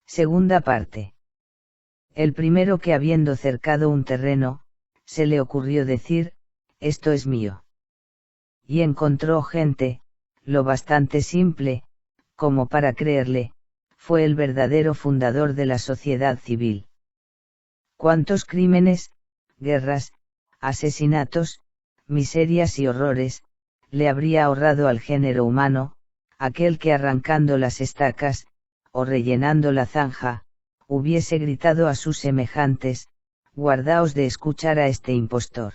Segunda parte. El primero que habiendo cercado un terreno, se le ocurrió decir, esto es mío. Y encontró gente, lo bastante simple, como para creerle, fue el verdadero fundador de la sociedad civil. Cuántos crímenes, guerras, asesinatos, miserias y horrores, le habría ahorrado al género humano, aquel que arrancando las estacas, o rellenando la zanja, hubiese gritado a sus semejantes, guardaos de escuchar a este impostor.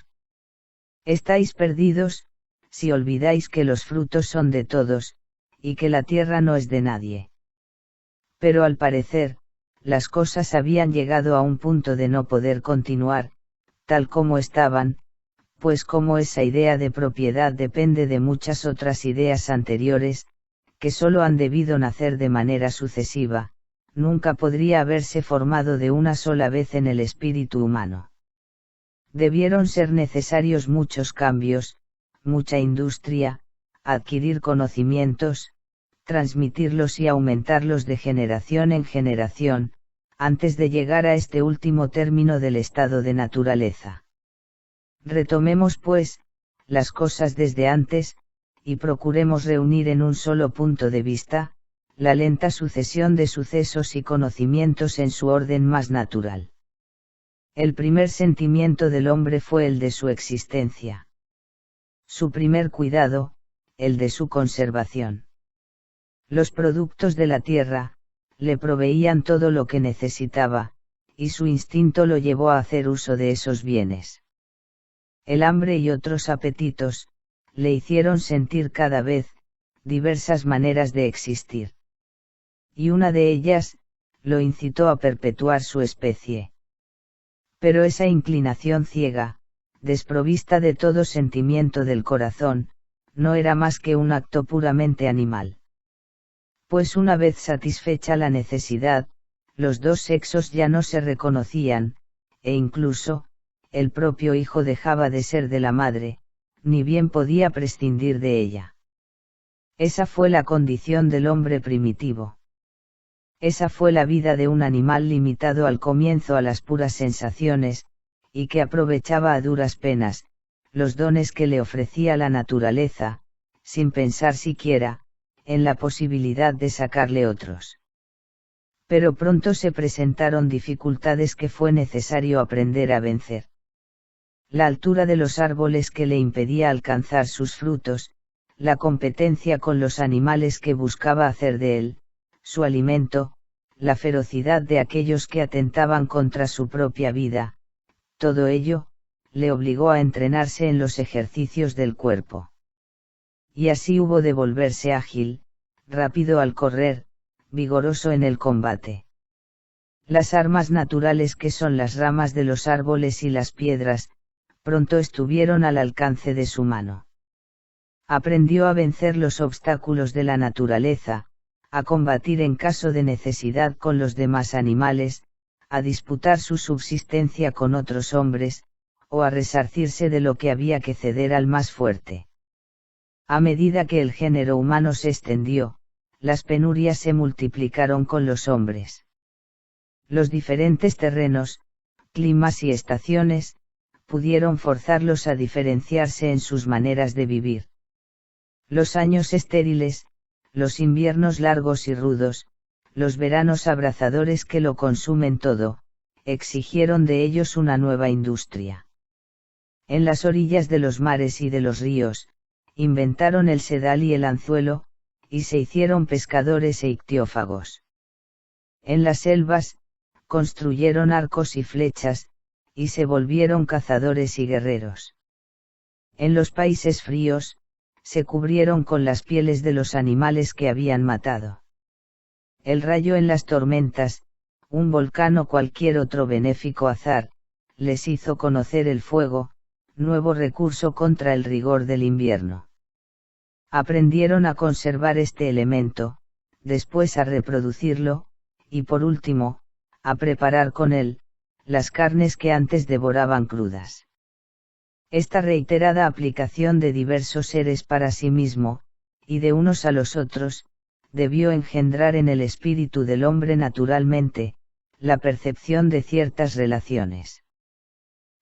Estáis perdidos, si olvidáis que los frutos son de todos, y que la tierra no es de nadie. Pero al parecer, las cosas habían llegado a un punto de no poder continuar, tal como estaban, pues como esa idea de propiedad depende de muchas otras ideas anteriores, que sólo han debido nacer de manera sucesiva, nunca podría haberse formado de una sola vez en el espíritu humano. Debieron ser necesarios muchos cambios, mucha industria, adquirir conocimientos, transmitirlos y aumentarlos de generación en generación, antes de llegar a este último término del estado de naturaleza. Retomemos pues, las cosas desde antes, y procuremos reunir en un solo punto de vista, la lenta sucesión de sucesos y conocimientos en su orden más natural. El primer sentimiento del hombre fue el de su existencia. Su primer cuidado, el de su conservación. Los productos de la tierra, le proveían todo lo que necesitaba, y su instinto lo llevó a hacer uso de esos bienes. El hambre y otros apetitos, le hicieron sentir cada vez, diversas maneras de existir. Y una de ellas, lo incitó a perpetuar su especie. Pero esa inclinación ciega, desprovista de todo sentimiento del corazón, no era más que un acto puramente animal. Pues una vez satisfecha la necesidad, los dos sexos ya no se reconocían, e incluso, el propio hijo dejaba de ser de la madre, ni bien podía prescindir de ella. Esa fue la condición del hombre primitivo. Esa fue la vida de un animal limitado al comienzo a las puras sensaciones, y que aprovechaba a duras penas, los dones que le ofrecía la naturaleza, sin pensar siquiera, en la posibilidad de sacarle otros. Pero pronto se presentaron dificultades que fue necesario aprender a vencer. La altura de los árboles que le impedía alcanzar sus frutos, la competencia con los animales que buscaba hacer de él, su alimento, la ferocidad de aquellos que atentaban contra su propia vida, todo ello, le obligó a entrenarse en los ejercicios del cuerpo. Y así hubo de volverse ágil, rápido al correr, vigoroso en el combate. Las armas naturales que son las ramas de los árboles y las piedras, pronto estuvieron al alcance de su mano. Aprendió a vencer los obstáculos de la naturaleza, a combatir en caso de necesidad con los demás animales, a disputar su subsistencia con otros hombres, o a resarcirse de lo que había que ceder al más fuerte. A medida que el género humano se extendió, las penurias se multiplicaron con los hombres. Los diferentes terrenos, climas y estaciones, pudieron forzarlos a diferenciarse en sus maneras de vivir. Los años estériles, los inviernos largos y rudos, los veranos abrazadores que lo consumen todo, exigieron de ellos una nueva industria. En las orillas de los mares y de los ríos, inventaron el sedal y el anzuelo, y se hicieron pescadores e ictiófagos. En las selvas, construyeron arcos y flechas, y se volvieron cazadores y guerreros. En los países fríos, se cubrieron con las pieles de los animales que habían matado. El rayo en las tormentas, un volcán o cualquier otro benéfico azar, les hizo conocer el fuego, nuevo recurso contra el rigor del invierno. Aprendieron a conservar este elemento, después a reproducirlo, y por último, a preparar con él, las carnes que antes devoraban crudas. Esta reiterada aplicación de diversos seres para sí mismo, y de unos a los otros, debió engendrar en el espíritu del hombre naturalmente, la percepción de ciertas relaciones.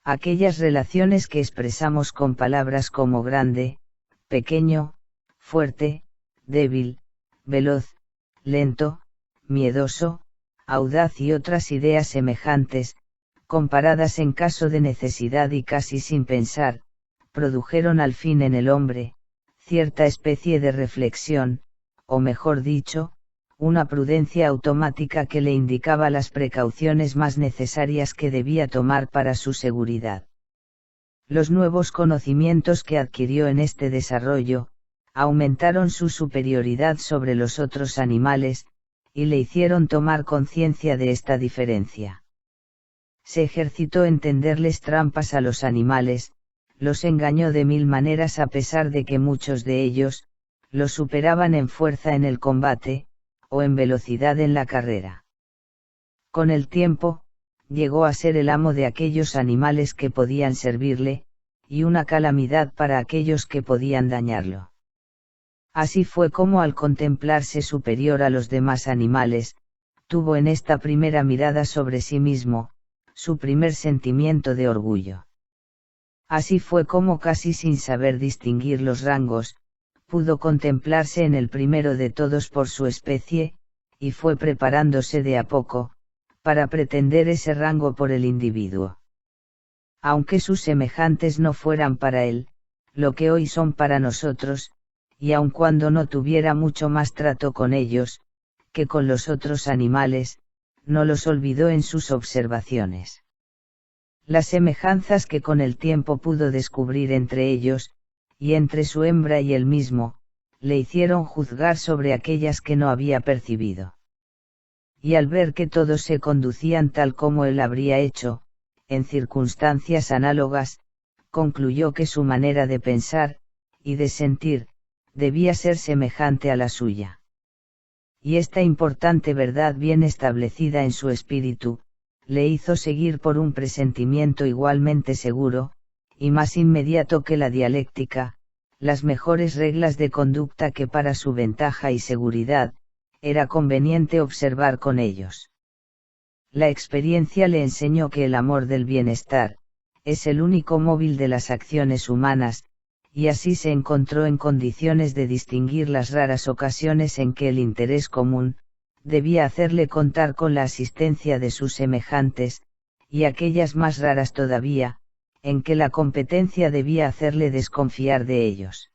Aquellas relaciones que expresamos con palabras como grande, pequeño, fuerte, débil, veloz, lento, miedoso, audaz y otras ideas semejantes, comparadas en caso de necesidad y casi sin pensar, produjeron al fin en el hombre, cierta especie de reflexión, o mejor dicho, una prudencia automática que le indicaba las precauciones más necesarias que debía tomar para su seguridad. Los nuevos conocimientos que adquirió en este desarrollo, aumentaron su superioridad sobre los otros animales, y le hicieron tomar conciencia de esta diferencia. Se ejercitó en tenderles trampas a los animales, los engañó de mil maneras a pesar de que muchos de ellos, los superaban en fuerza en el combate, o en velocidad en la carrera. Con el tiempo, llegó a ser el amo de aquellos animales que podían servirle, y una calamidad para aquellos que podían dañarlo. Así fue como al contemplarse superior a los demás animales, tuvo en esta primera mirada sobre sí mismo, su primer sentimiento de orgullo. Así fue como casi sin saber distinguir los rangos, pudo contemplarse en el primero de todos por su especie, y fue preparándose de a poco, para pretender ese rango por el individuo. Aunque sus semejantes no fueran para él, lo que hoy son para nosotros, y aun cuando no tuviera mucho más trato con ellos, que con los otros animales, no los olvidó en sus observaciones. Las semejanzas que con el tiempo pudo descubrir entre ellos, y entre su hembra y él mismo, le hicieron juzgar sobre aquellas que no había percibido. Y al ver que todos se conducían tal como él habría hecho, en circunstancias análogas, concluyó que su manera de pensar, y de sentir, debía ser semejante a la suya. Y esta importante verdad bien establecida en su espíritu, le hizo seguir por un presentimiento igualmente seguro, y más inmediato que la dialéctica, las mejores reglas de conducta que para su ventaja y seguridad, era conveniente observar con ellos. La experiencia le enseñó que el amor del bienestar, es el único móvil de las acciones humanas, y así se encontró en condiciones de distinguir las raras ocasiones en que el interés común, debía hacerle contar con la asistencia de sus semejantes, y aquellas más raras todavía, en que la competencia debía hacerle desconfiar de ellos.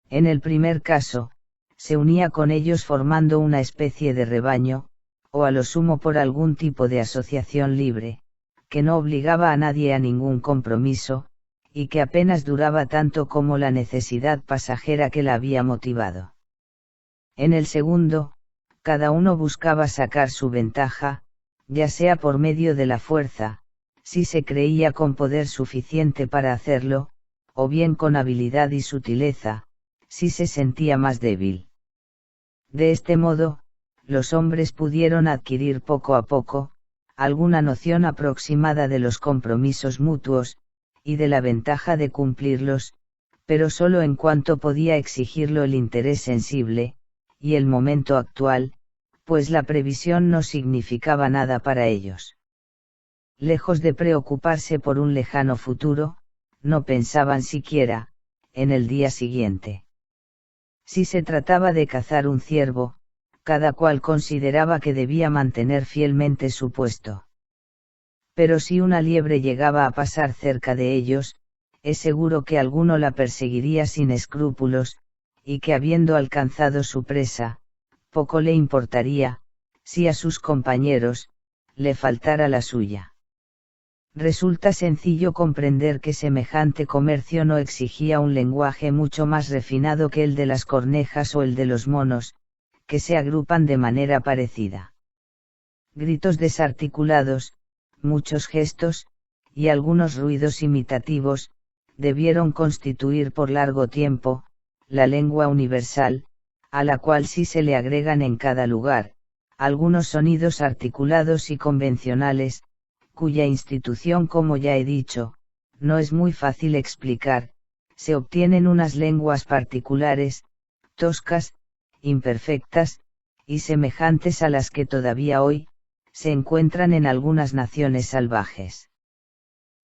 En el primer caso, se unía con ellos formando una especie de rebaño, o a lo sumo por algún tipo de asociación libre, que no obligaba a nadie a ningún compromiso, y que apenas duraba tanto como la necesidad pasajera que la había motivado. En el segundo, cada uno buscaba sacar su ventaja, ya sea por medio de la fuerza, si se creía con poder suficiente para hacerlo, o bien con habilidad y sutileza, si se sentía más débil. De este modo, los hombres pudieron adquirir poco a poco, alguna noción aproximada de los compromisos mutuos, y de la ventaja de cumplirlos, pero solo en cuanto podía exigirlo el interés sensible, y el momento actual, pues la previsión no significaba nada para ellos. Lejos de preocuparse por un lejano futuro, no pensaban siquiera, en el día siguiente. Si se trataba de cazar un ciervo, cada cual consideraba que debía mantener fielmente su puesto. Pero si una liebre llegaba a pasar cerca de ellos, es seguro que alguno la perseguiría sin escrúpulos, y que habiendo alcanzado su presa, poco le importaría, si a sus compañeros, le faltara la suya. Resulta sencillo comprender que semejante comercio no exigía un lenguaje mucho más refinado que el de las cornejas o el de los monos, que se agrupan de manera parecida. Gritos desarticulados, muchos gestos, y algunos ruidos imitativos, debieron constituir por largo tiempo, la lengua universal, a la cual sí se le agregan en cada lugar, algunos sonidos articulados y convencionales, cuya institución, como ya he dicho, no es muy fácil explicar, se obtienen unas lenguas particulares, toscas, imperfectas, y semejantes a las que todavía hoy, se encuentran en algunas naciones salvajes.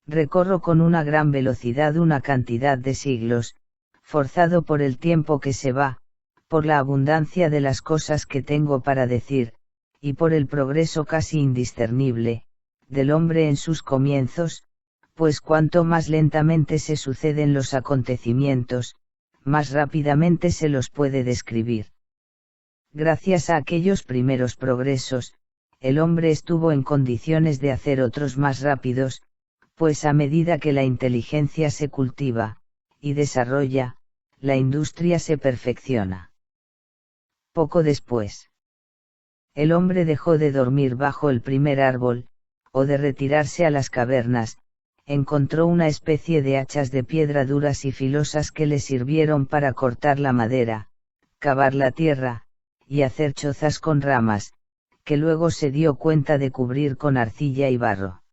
Recorro con una gran velocidad una cantidad de siglos, forzado por el tiempo que se va, por la abundancia de las cosas que tengo para decir, y por el progreso casi indiscernible, del hombre en sus comienzos, pues cuanto más lentamente se suceden los acontecimientos, más rápidamente se los puede describir. Gracias a aquellos primeros progresos, el hombre estuvo en condiciones de hacer otros más rápidos, pues a medida que la inteligencia se cultiva, y desarrolla, la industria se perfecciona. Poco después, el hombre dejó de dormir bajo el primer árbol, o de retirarse a las cavernas, encontró una especie de hachas de piedra duras y filosas que le sirvieron para cortar la madera, cavar la tierra, y hacer chozas con ramas, que luego se dio cuenta de cubrir con arcilla y barro.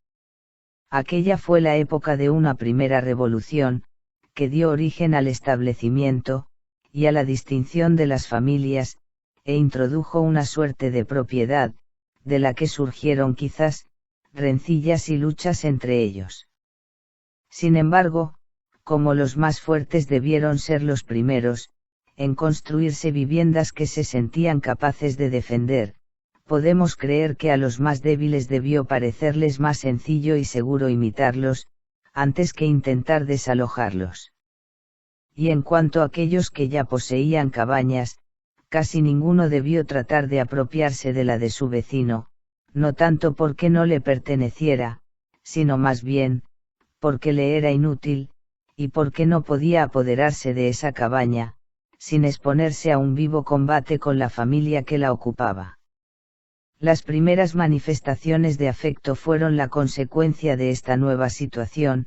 Aquella fue la época de una primera revolución, que dio origen al establecimiento, y a la distinción de las familias, e introdujo una suerte de propiedad, de la que surgieron quizás, rencillas y luchas entre ellos. Sin embargo, como los más fuertes debieron ser los primeros, en construirse viviendas que se sentían capaces de defender, podemos creer que a los más débiles debió parecerles más sencillo y seguro imitarlos, antes que intentar desalojarlos. Y en cuanto a aquellos que ya poseían cabañas, casi ninguno debió tratar de apropiarse de la de su vecino, no tanto porque no le perteneciera, sino más bien, porque le era inútil, y porque no podía apoderarse de esa cabaña, sin exponerse a un vivo combate con la familia que la ocupaba. Las primeras manifestaciones de afecto fueron la consecuencia de esta nueva situación,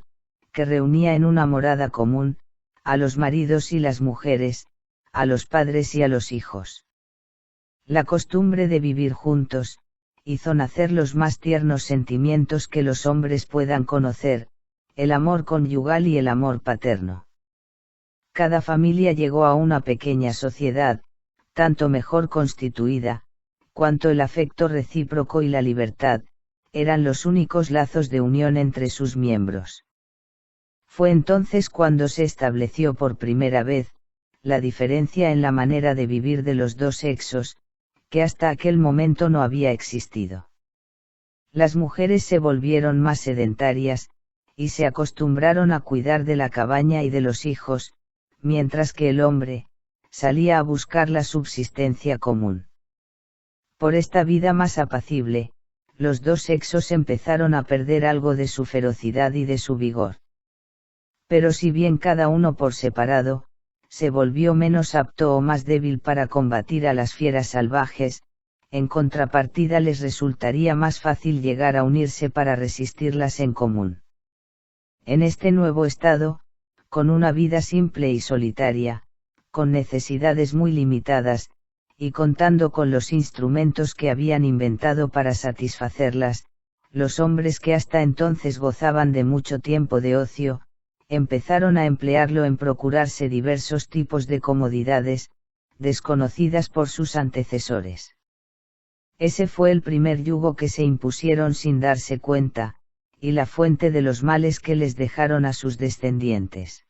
que reunía en una morada común, a los maridos y las mujeres, a los padres y a los hijos. La costumbre de vivir juntos, hizo nacer los más tiernos sentimientos que los hombres puedan conocer, el amor conyugal y el amor paterno. Cada familia llegó a una pequeña sociedad, tanto mejor constituida, cuanto el afecto recíproco y la libertad, eran los únicos lazos de unión entre sus miembros. Fue entonces cuando se estableció por primera vez, la diferencia en la manera de vivir de los dos sexos, que hasta aquel momento no había existido. Las mujeres se volvieron más sedentarias, y se acostumbraron a cuidar de la cabaña y de los hijos, mientras que el hombre, salía a buscar la subsistencia común. Por esta vida más apacible, los dos sexos empezaron a perder algo de su ferocidad y de su vigor. Pero si bien cada uno por separado, se volvió menos apto o más débil para combatir a las fieras salvajes, en contrapartida les resultaría más fácil llegar a unirse para resistirlas en común. En este nuevo estado, con una vida simple y solitaria, con necesidades muy limitadas, y contando con los instrumentos que habían inventado para satisfacerlas, los hombres que hasta entonces gozaban de mucho tiempo de ocio, empezaron a emplearlo en procurarse diversos tipos de comodidades, desconocidas por sus antecesores. Ese fue el primer yugo que se impusieron sin darse cuenta, y la fuente de los males que les dejaron a sus descendientes.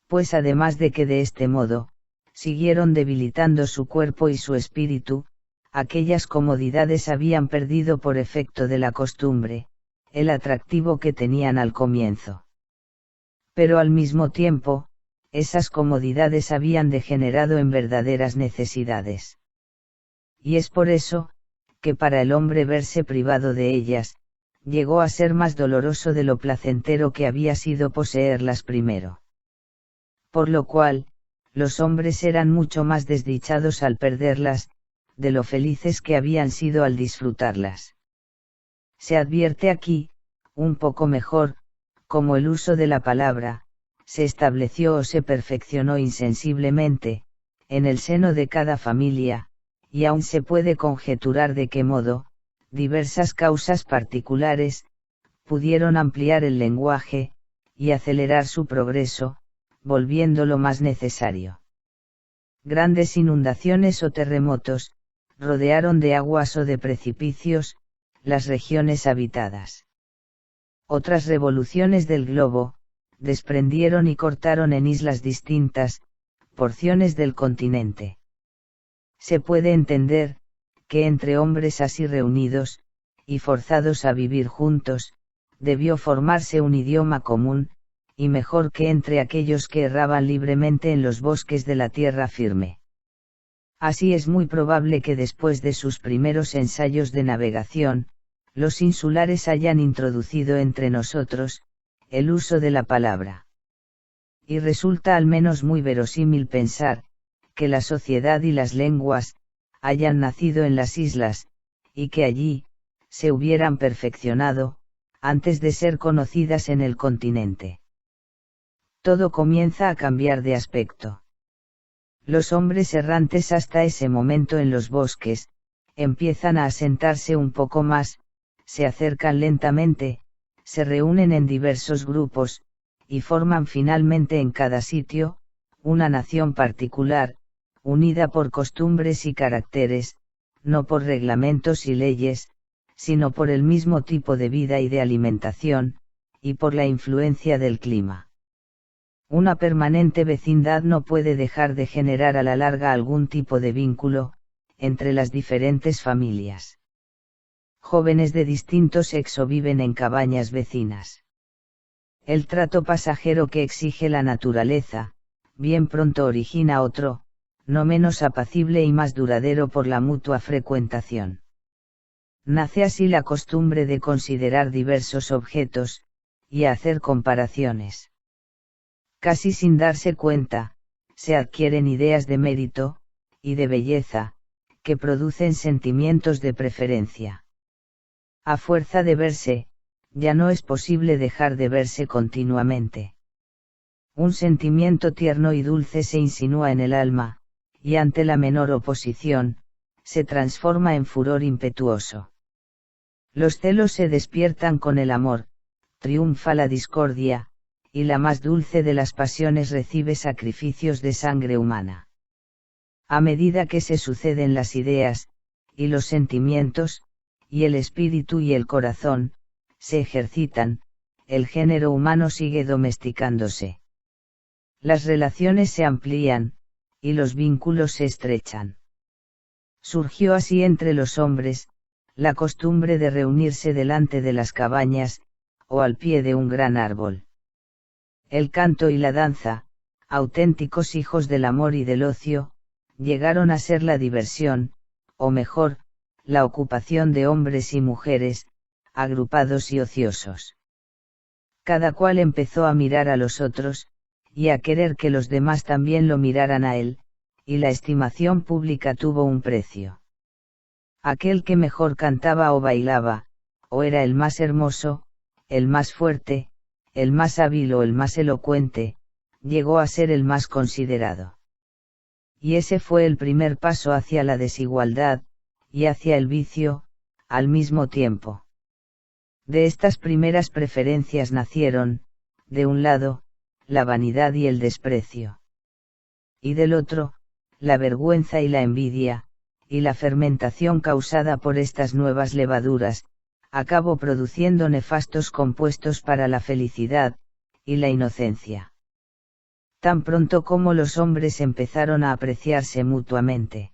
Pues además de que de este modo, siguieron debilitando su cuerpo y su espíritu, aquellas comodidades habían perdido por efecto de la costumbre, el atractivo que tenían al comienzo. Pero al mismo tiempo, esas comodidades habían degenerado en verdaderas necesidades. Y es por eso, que para el hombre verse privado de ellas, llegó a ser más doloroso de lo placentero que había sido poseerlas primero. Por lo cual, los hombres eran mucho más desdichados al perderlas, de lo felices que habían sido al disfrutarlas. Se advierte aquí, un poco mejor, cómo el uso de la palabra, se estableció o se perfeccionó insensiblemente, en el seno de cada familia, y aún se puede conjeturar de qué modo, diversas causas particulares, pudieron ampliar el lenguaje, y acelerar su progreso, volviéndolo más necesario. Grandes inundaciones o terremotos, rodearon de aguas o de precipicios, las regiones habitadas. Otras revoluciones del globo, desprendieron y cortaron en islas distintas, porciones del continente. Se puede entender, que entre hombres así reunidos, y forzados a vivir juntos, debió formarse un idioma común, y mejor que entre aquellos que erraban libremente en los bosques de la tierra firme. Así es muy probable que después de sus primeros ensayos de navegación, los insulares hayan introducido entre nosotros, el uso de la palabra. Y resulta al menos muy verosímil pensar, que la sociedad y las lenguas, hayan nacido en las islas, y que allí, se hubieran perfeccionado, antes de ser conocidas en el continente. Todo comienza a cambiar de aspecto. Los hombres errantes hasta ese momento en los bosques, empiezan a asentarse un poco más, se acercan lentamente, se reúnen en diversos grupos, y forman finalmente en cada sitio, una nación particular, unida por costumbres y caracteres, no por reglamentos y leyes, sino por el mismo tipo de vida y de alimentación, y por la influencia del clima. Una permanente vecindad no puede dejar de generar a la larga algún tipo de vínculo, entre las diferentes familias. Jóvenes de distinto sexo viven en cabañas vecinas. El trato pasajero que exige la naturaleza, bien pronto origina otro, no menos apacible y más duradero por la mutua frecuentación. Nace así la costumbre de considerar diversos objetos, y hacer comparaciones. Casi sin darse cuenta, se adquieren ideas de mérito, y de belleza, que producen sentimientos de preferencia. A fuerza de verse, ya no es posible dejar de verse continuamente. Un sentimiento tierno y dulce se insinúa en el alma, y ante la menor oposición, se transforma en furor impetuoso. Los celos se despiertan con el amor, triunfa la discordia, y la más dulce de las pasiones recibe sacrificios de sangre humana. A medida que se suceden las ideas, y los sentimientos, y el espíritu y el corazón, se ejercitan, el género humano sigue domesticándose. Las relaciones se amplían, y los vínculos se estrechan. Surgió así entre los hombres, la costumbre de reunirse delante de las cabañas, o al pie de un gran árbol. El canto y la danza, auténticos hijos del amor y del ocio, llegaron a ser la diversión, o mejor, la ocupación de hombres y mujeres, agrupados y ociosos. Cada cual empezó a mirar a los otros, y a querer que los demás también lo miraran a él, y la estimación pública tuvo un precio. Aquel que mejor cantaba o bailaba, o era el más hermoso, el más fuerte, el más hábil o el más elocuente, llegó a ser el más considerado. Y ese fue el primer paso hacia la desigualdad, y hacia el vicio, al mismo tiempo. De estas primeras preferencias nacieron, de un lado, la vanidad y el desprecio. Y del otro, la vergüenza y la envidia, y la fermentación causada por estas nuevas levaduras, acabó produciendo nefastos compuestos para la felicidad, y la inocencia. Tan pronto como los hombres empezaron a apreciarse mutuamente.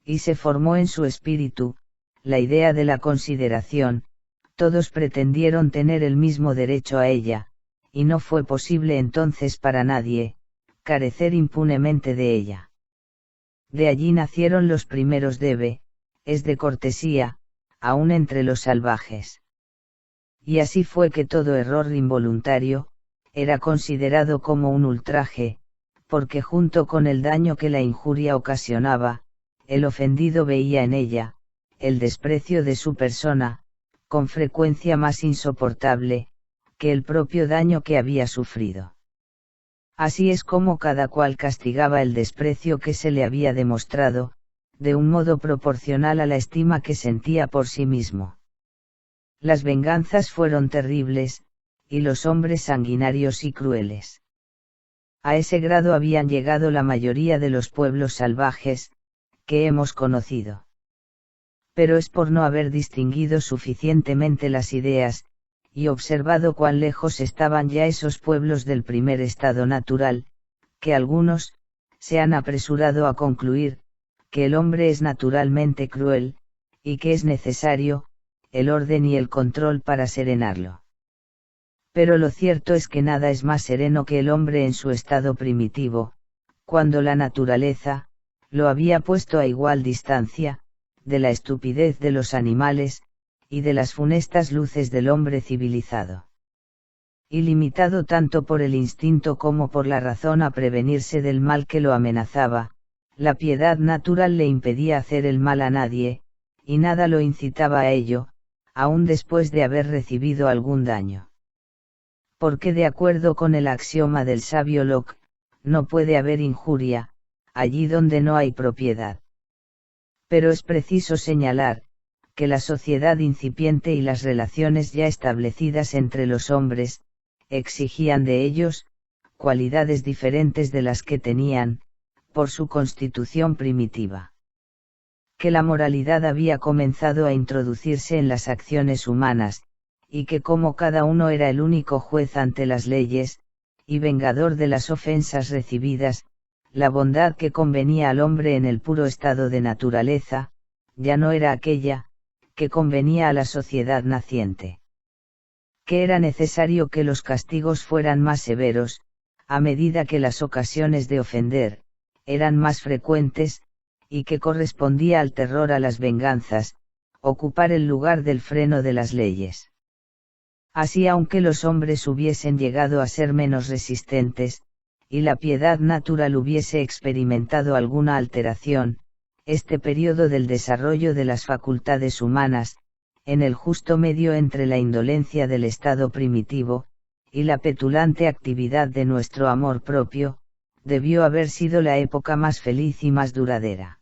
Y se formó en su espíritu, la idea de la consideración, todos pretendieron tener el mismo derecho a ella, y no fue posible entonces para nadie, carecer impunemente de ella. De allí nacieron los primeros debe, es de cortesía, aun entre los salvajes. Y así fue que todo error involuntario, era considerado como un ultraje, porque junto con el daño que la injuria ocasionaba, el ofendido veía en ella, el desprecio de su persona, con frecuencia más insoportable, que el propio daño que había sufrido. Así es como cada cual castigaba el desprecio que se le había demostrado, de un modo proporcional a la estima que sentía por sí mismo. Las venganzas fueron terribles, y los hombres sanguinarios y crueles. A ese grado habían llegado la mayoría de los pueblos salvajes, que hemos conocido. Pero es por no haber distinguido suficientemente las ideas, y observado cuán lejos estaban ya esos pueblos del primer estado natural, que algunos, se han apresurado a concluir, que el hombre es naturalmente cruel, y que es necesario, el orden y el control para serenarlo. Pero lo cierto es que nada es más sereno que el hombre en su estado primitivo, cuando la naturaleza, lo había puesto a igual distancia, de la estupidez de los animales, y de las funestas luces del hombre civilizado. Y limitado tanto por el instinto como por la razón a prevenirse del mal que lo amenazaba, la piedad natural le impedía hacer el mal a nadie, y nada lo incitaba a ello, aun después de haber recibido algún daño. Porque de acuerdo con el axioma del sabio Locke, no puede haber injuria, allí donde no hay propiedad. Pero es preciso señalar, que la sociedad incipiente y las relaciones ya establecidas entre los hombres, exigían de ellos, cualidades diferentes de las que tenían, por su constitución primitiva. Que la moralidad había comenzado a introducirse en las acciones humanas, y que como cada uno era el único juez ante las leyes, y vengador de las ofensas recibidas, la bondad que convenía al hombre en el puro estado de naturaleza, ya no era aquella, que convenía a la sociedad naciente. Que era necesario que los castigos fueran más severos, a medida que las ocasiones de ofender, eran más frecuentes, y que correspondía al terror a las venganzas, ocupar el lugar del freno de las leyes. Así aunque los hombres hubiesen llegado a ser menos resistentes, y la piedad natural hubiese experimentado alguna alteración, este periodo del desarrollo de las facultades humanas, en el justo medio entre la indolencia del estado primitivo, y la petulante actividad de nuestro amor propio, debió haber sido la época más feliz y más duradera.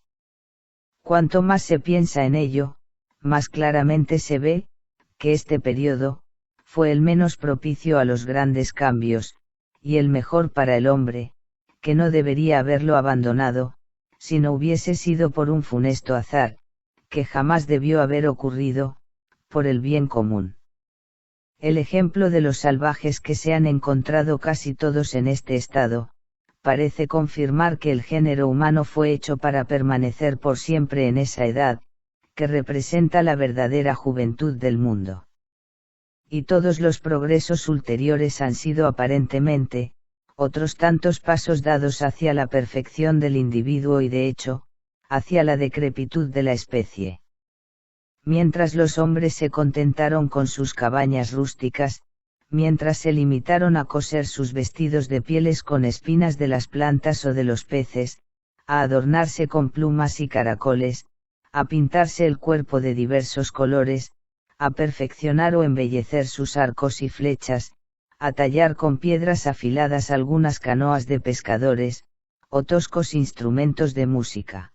Cuanto más se piensa en ello, más claramente se ve, que este periodo, fue el menos propicio a los grandes cambios, y el mejor para el hombre, que no debería haberlo abandonado, si no hubiese sido por un funesto azar, que jamás debió haber ocurrido, por el bien común. El ejemplo de los salvajes que se han encontrado casi todos en este estado, parece confirmar que el género humano fue hecho para permanecer por siempre en esa edad, que representa la verdadera juventud del mundo. Y todos los progresos ulteriores han sido aparentemente, otros tantos pasos dados hacia la perfección del individuo y de hecho, hacia la decrepitud de la especie. Mientras los hombres se contentaron con sus cabañas rústicas, mientras se limitaron a coser sus vestidos de pieles con espinas de las plantas o de los peces, a adornarse con plumas y caracoles, a pintarse el cuerpo de diversos colores, a perfeccionar o embellecer sus arcos y flechas, a tallar con piedras afiladas algunas canoas de pescadores, o toscos instrumentos de música.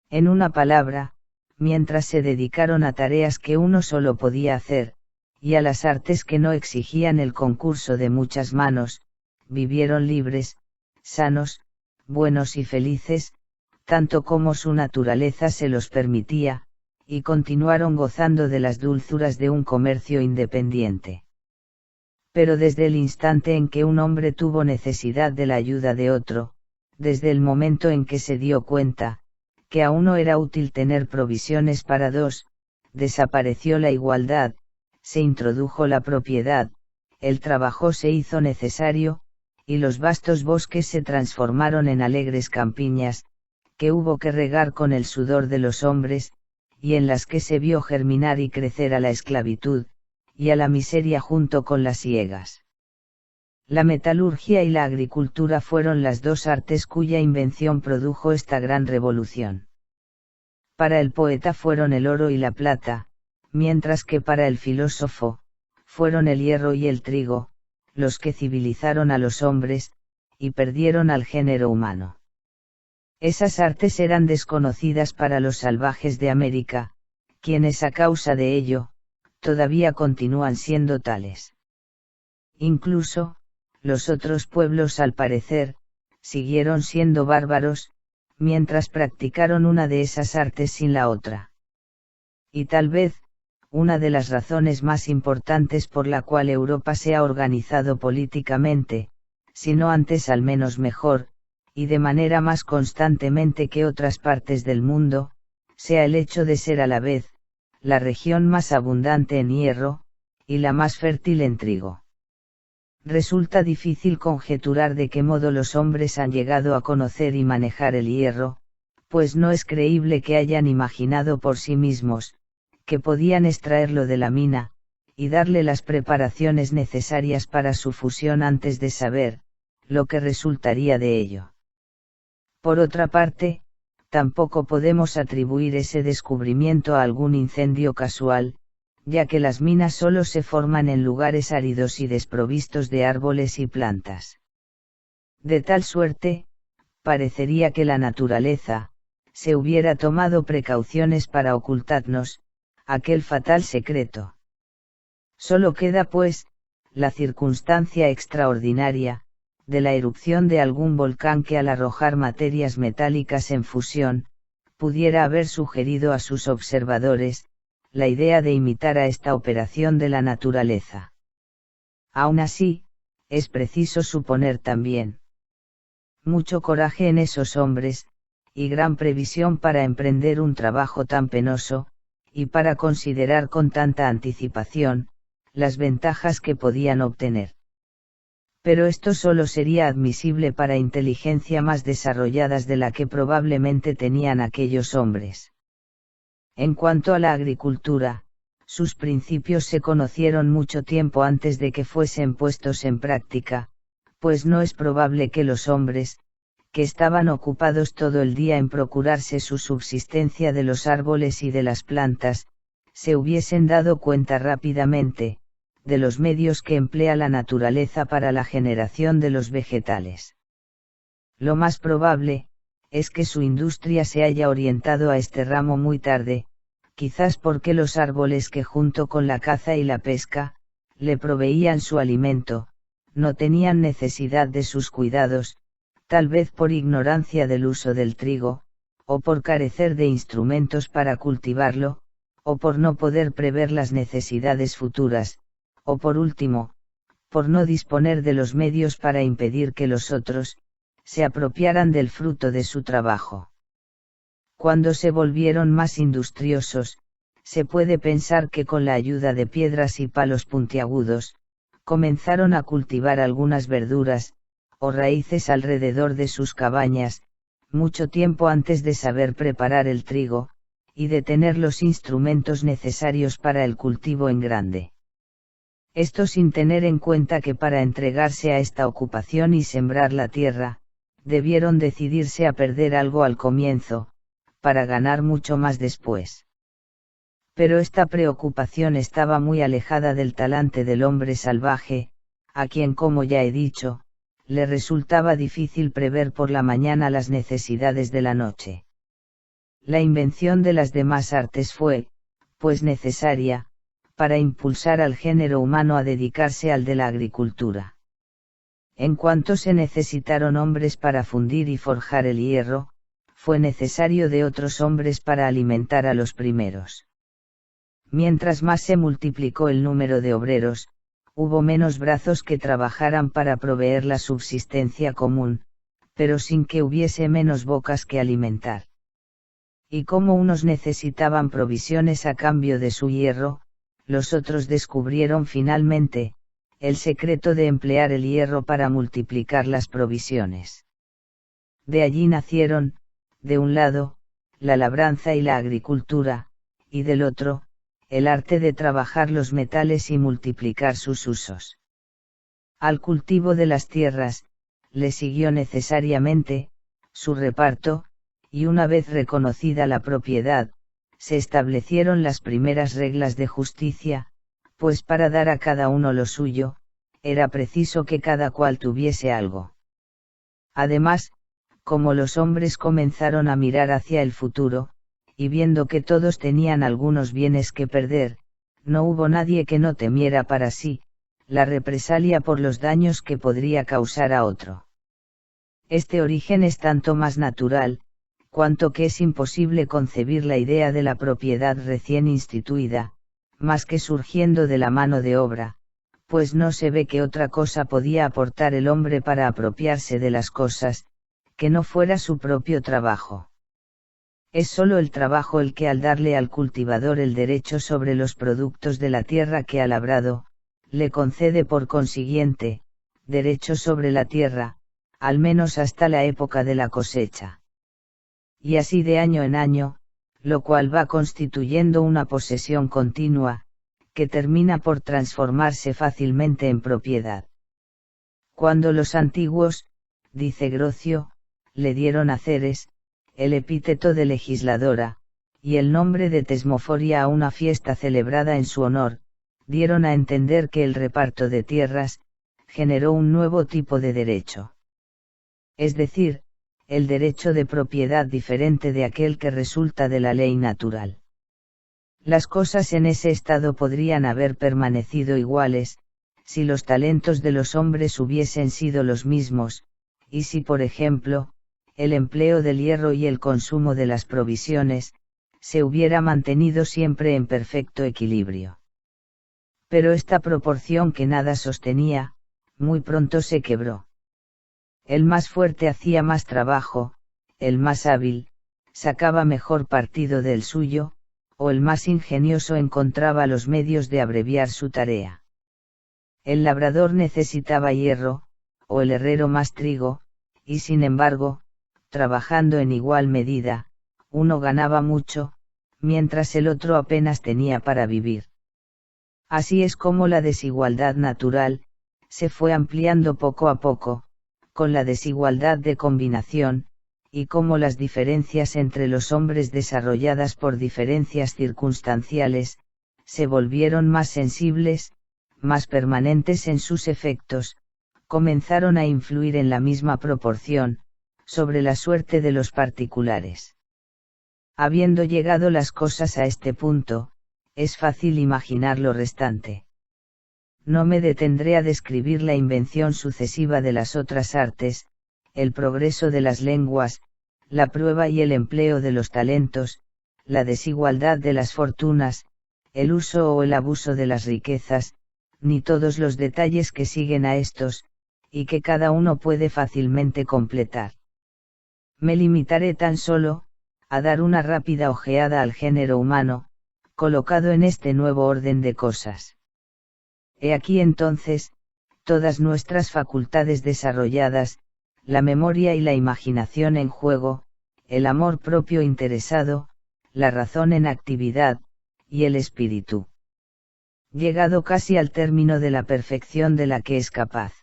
En una palabra, mientras se dedicaron a tareas que uno solo podía hacer, y a las artes que no exigían el concurso de muchas manos, vivieron libres, sanos, buenos y felices, tanto como su naturaleza se los permitía, y continuaron gozando de las dulzuras de un comercio independiente. Pero desde el instante en que un hombre tuvo necesidad de la ayuda de otro, desde el momento en que se dio cuenta, que a uno era útil tener provisiones para dos, desapareció la igualdad, se introdujo la propiedad, el trabajo se hizo necesario, y los vastos bosques se transformaron en alegres campiñas, que hubo que regar con el sudor de los hombres, y en las que se vio germinar y crecer a la esclavitud, y a la miseria junto con las siegas. La metalurgia y la agricultura fueron las dos artes cuya invención produjo esta gran revolución. Para el poeta fueron el oro y la plata, mientras que para el filósofo, fueron el hierro y el trigo, los que civilizaron a los hombres, y perdieron al género humano. Esas artes eran desconocidas para los salvajes de América, quienes a causa de ello, todavía continúan siendo tales. Incluso, los otros pueblos al parecer, siguieron siendo bárbaros, mientras practicaron una de esas artes sin la otra. Y tal vez, una de las razones más importantes por la cual Europa se ha organizado políticamente, si no antes al menos mejor, y de manera más constantemente que otras partes del mundo, sea el hecho de ser a la vez, la región más abundante en hierro, y la más fértil en trigo. Resulta difícil conjeturar de qué modo los hombres han llegado a conocer y manejar el hierro, pues no es creíble que hayan imaginado por sí mismos, que podían extraerlo de la mina, y darle las preparaciones necesarias para su fusión antes de saber, lo que resultaría de ello. Por otra parte, tampoco podemos atribuir ese descubrimiento a algún incendio casual, ya que las minas solo se forman en lugares áridos y desprovistos de árboles y plantas. De tal suerte, parecería que la naturaleza, se hubiera tomado precauciones para ocultarnos, aquel fatal secreto. Solo queda pues, la circunstancia extraordinaria, de la erupción de algún volcán que al arrojar materias metálicas en fusión, pudiera haber sugerido a sus observadores, la idea de imitar a esta operación de la naturaleza. Aún así, es preciso suponer también mucho coraje en esos hombres, y gran previsión para emprender un trabajo tan penoso, y para considerar con tanta anticipación, las ventajas que podían obtener. Pero esto solo sería admisible para inteligencia más desarrolladas de la que probablemente tenían aquellos hombres. En cuanto a la agricultura, sus principios se conocieron mucho tiempo antes de que fuesen puestos en práctica, pues no es probable que los hombres, que estaban ocupados todo el día en procurarse su subsistencia de los árboles y de las plantas, se hubiesen dado cuenta rápidamente, de los medios que emplea la naturaleza para la generación de los vegetales. Lo más probable, es que su industria se haya orientado a este ramo muy tarde, quizás porque los árboles que junto con la caza y la pesca, le proveían su alimento, no tenían necesidad de sus cuidados, tal vez por ignorancia del uso del trigo, o por carecer de instrumentos para cultivarlo, o por no poder prever las necesidades futuras, o por último, por no disponer de los medios para impedir que los otros, se apropiaran del fruto de su trabajo. Cuando se volvieron más industriosos, se puede pensar que con la ayuda de piedras y palos puntiagudos, comenzaron a cultivar algunas verduras, o raíces alrededor de sus cabañas, mucho tiempo antes de saber preparar el trigo, y de tener los instrumentos necesarios para el cultivo en grande. Esto sin tener en cuenta que para entregarse a esta ocupación y sembrar la tierra, debieron decidirse a perder algo al comienzo, para ganar mucho más después. Pero esta preocupación estaba muy alejada del talante del hombre salvaje, a quien, como ya he dicho, le resultaba difícil prever por la mañana las necesidades de la noche. La invención de las demás artes fue, pues necesaria, para impulsar al género humano a dedicarse al de la agricultura. En cuanto se necesitaron hombres para fundir y forjar el hierro, fue necesario de otros hombres para alimentar a los primeros. Mientras más se multiplicó el número de obreros, hubo menos brazos que trabajaran para proveer la subsistencia común, pero sin que hubiese menos bocas que alimentar. Y como unos necesitaban provisiones a cambio de su hierro, los otros descubrieron finalmente, el secreto de emplear el hierro para multiplicar las provisiones. De allí nacieron, de un lado, la labranza y la agricultura, y del otro, el arte de trabajar los metales y multiplicar sus usos. Al cultivo de las tierras, le siguió necesariamente, su reparto, y una vez reconocida la propiedad, se establecieron las primeras reglas de justicia, pues para dar a cada uno lo suyo, era preciso que cada cual tuviese algo. Además, como los hombres comenzaron a mirar hacia el futuro, y viendo que todos tenían algunos bienes que perder, no hubo nadie que no temiera para sí, la represalia por los daños que podría causar a otro. Este origen es tanto más natural, cuanto que es imposible concebir la idea de la propiedad recién instituida, más que surgiendo de la mano de obra, pues no se ve que otra cosa podía aportar el hombre para apropiarse de las cosas, que no fuera su propio trabajo. Es sólo el trabajo el que al darle al cultivador el derecho sobre los productos de la tierra que ha labrado, le concede por consiguiente, derecho sobre la tierra, al menos hasta la época de la cosecha. Y así de año en año, lo cual va constituyendo una posesión continua, que termina por transformarse fácilmente en propiedad. Cuando los antiguos, dice Grocio, le dieron a Ceres, el epíteto de legisladora, y el nombre de Tesmoforia a una fiesta celebrada en su honor, dieron a entender que el reparto de tierras, generó un nuevo tipo de derecho. Es decir, el derecho de propiedad diferente de aquel que resulta de la ley natural. Las cosas en ese estado podrían haber permanecido iguales, si los talentos de los hombres hubiesen sido los mismos, y si por ejemplo, el empleo del hierro y el consumo de las provisiones, se hubiera mantenido siempre en perfecto equilibrio. Pero esta proporción que nada sostenía, muy pronto se quebró. El más fuerte hacía más trabajo, el más hábil, sacaba mejor partido del suyo, o el más ingenioso encontraba los medios de abreviar su tarea. El labrador necesitaba hierro, o el herrero más trigo, y sin embargo, trabajando en igual medida, uno ganaba mucho, mientras el otro apenas tenía para vivir. Así es como la desigualdad natural, se fue ampliando poco a poco, con la desigualdad de combinación, y cómo las diferencias entre los hombres desarrolladas por diferencias circunstanciales, se volvieron más sensibles, más permanentes en sus efectos, comenzaron a influir en la misma proporción, sobre la suerte de los particulares. Habiendo llegado las cosas a este punto, es fácil imaginar lo restante. No me detendré a describir la invención sucesiva de las otras artes, el progreso de las lenguas, la prueba y el empleo de los talentos, la desigualdad de las fortunas, el uso o el abuso de las riquezas, ni todos los detalles que siguen a estos, y que cada uno puede fácilmente completar. Me limitaré tan solo, a dar una rápida ojeada al género humano, colocado en este nuevo orden de cosas. He aquí entonces, todas nuestras facultades desarrolladas, la memoria y la imaginación en juego, el amor propio interesado, la razón en actividad, y el espíritu. Llegado casi al término de la perfección de la que es capaz.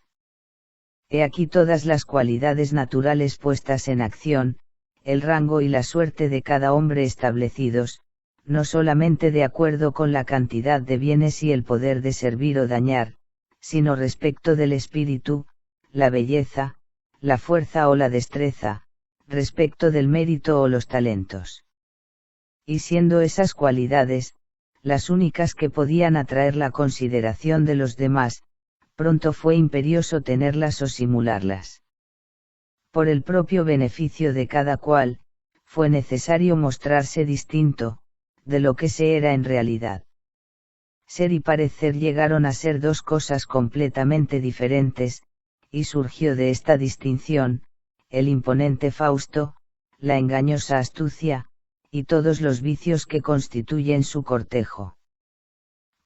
He aquí todas las cualidades naturales puestas en acción, el rango y la suerte de cada hombre establecidos, no solamente de acuerdo con la cantidad de bienes y el poder de servir o dañar, sino respecto del espíritu, la belleza, la fuerza o la destreza, respecto del mérito o los talentos. Y siendo esas cualidades, las únicas que podían atraer la consideración de los demás, pronto fue imperioso tenerlas o simularlas. Por el propio beneficio de cada cual, fue necesario mostrarse distinto, de lo que se era en realidad. Ser y parecer llegaron a ser dos cosas completamente diferentes, y surgió de esta distinción, el imponente Fausto, la engañosa astucia, y todos los vicios que constituyen su cortejo.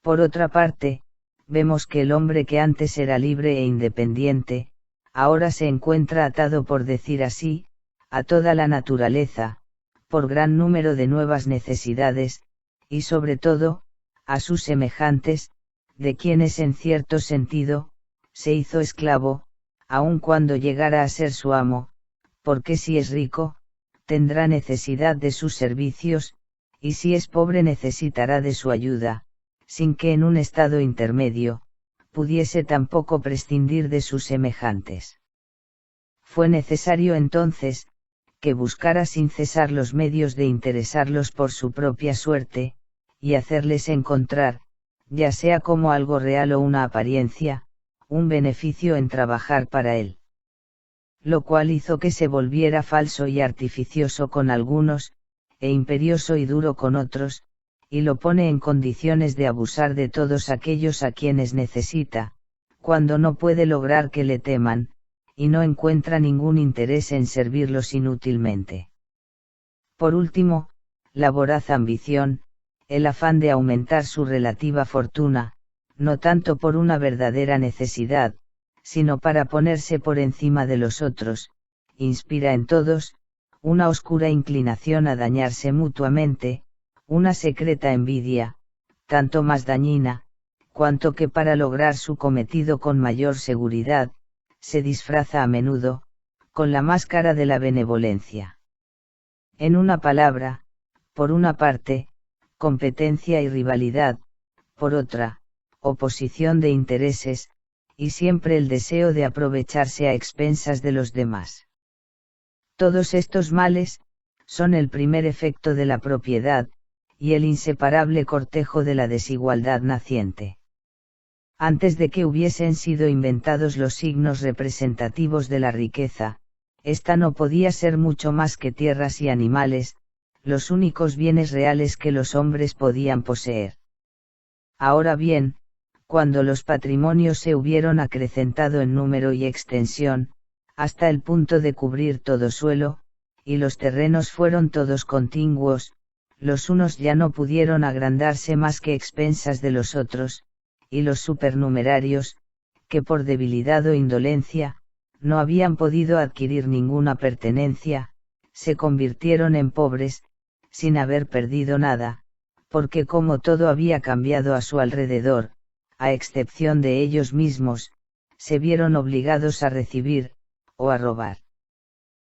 Por otra parte, vemos que el hombre que antes era libre e independiente, ahora se encuentra atado, por decir así, a toda la naturaleza, por gran número de nuevas necesidades, y sobre todo, a sus semejantes, de quienes en cierto sentido, se hizo esclavo, aun cuando llegara a ser su amo, porque si es rico, tendrá necesidad de sus servicios, y si es pobre necesitará de su ayuda, sin que en un estado intermedio, pudiese tampoco prescindir de sus semejantes. Fue necesario entonces, que buscara sin cesar los medios de interesarlos por su propia suerte, y hacerles encontrar, ya sea como algo real o una apariencia, un beneficio en trabajar para él. Lo cual hizo que se volviera falso y artificioso con algunos, e imperioso y duro con otros, y lo pone en condiciones de abusar de todos aquellos a quienes necesita, cuando no puede lograr que le teman, y no encuentra ningún interés en servirlos inútilmente. Por último, la voraz ambición, el afán de aumentar su relativa fortuna, no tanto por una verdadera necesidad, sino para ponerse por encima de los otros, inspira en todos, una oscura inclinación a dañarse mutuamente, una secreta envidia, tanto más dañina, cuanto que para lograr su cometido con mayor seguridad, se disfraza a menudo, con la máscara de la benevolencia. En una palabra, por una parte, competencia y rivalidad, por otra, oposición de intereses, y siempre el deseo de aprovecharse a expensas de los demás. Todos estos males, son el primer efecto de la propiedad, y el inseparable cortejo de la desigualdad naciente. Antes de que hubiesen sido inventados los signos representativos de la riqueza, ésta no podía ser mucho más que tierras y animales, los únicos bienes reales que los hombres podían poseer. Ahora bien, cuando los patrimonios se hubieron acrecentado en número y extensión, hasta el punto de cubrir todo suelo, y los terrenos fueron todos contiguos, los unos ya no pudieron agrandarse más que expensas de los otros, y los supernumerarios, que por debilidad o indolencia, no habían podido adquirir ninguna pertenencia, se convirtieron en pobres, sin haber perdido nada, porque como todo había cambiado a su alrededor, a excepción de ellos mismos, se vieron obligados a recibir, o a robar.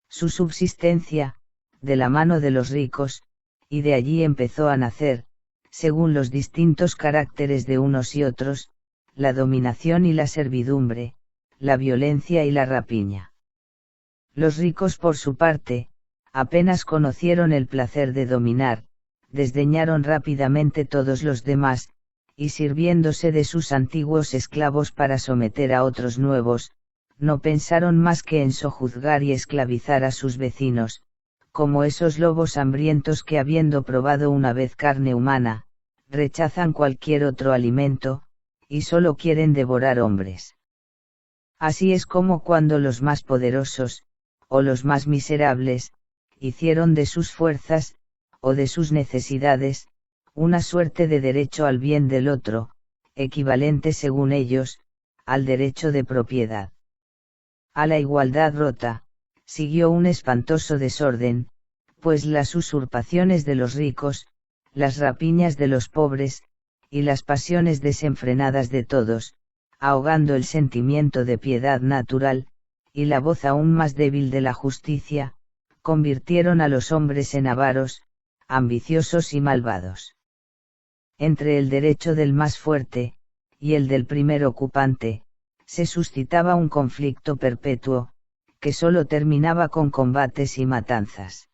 Su subsistencia, de la mano de los ricos, y de allí empezó a nacer, según los distintos caracteres de unos y otros, la dominación y la servidumbre, la violencia y la rapiña. Los ricos por su parte, apenas conocieron el placer de dominar, desdeñaron rápidamente todos los demás, y sirviéndose de sus antiguos esclavos para someter a otros nuevos, no pensaron más que en sojuzgar y esclavizar a sus vecinos, como esos lobos hambrientos que habiendo probado una vez carne humana, rechazan cualquier otro alimento, y solo quieren devorar hombres. Así es como cuando los más poderosos, o los más miserables, hicieron de sus fuerzas, o de sus necesidades, una suerte de derecho al bien del otro, equivalente según ellos, al derecho de propiedad. A la igualdad rota, siguió un espantoso desorden, pues las usurpaciones de los ricos, las rapiñas de los pobres, y las pasiones desenfrenadas de todos, ahogando el sentimiento de piedad natural, y la voz aún más débil de la justicia, convirtieron a los hombres en avaros, ambiciosos y malvados. Entre el derecho del más fuerte, y el del primer ocupante, se suscitaba un conflicto perpetuo, que solo terminaba con combates y matanzas.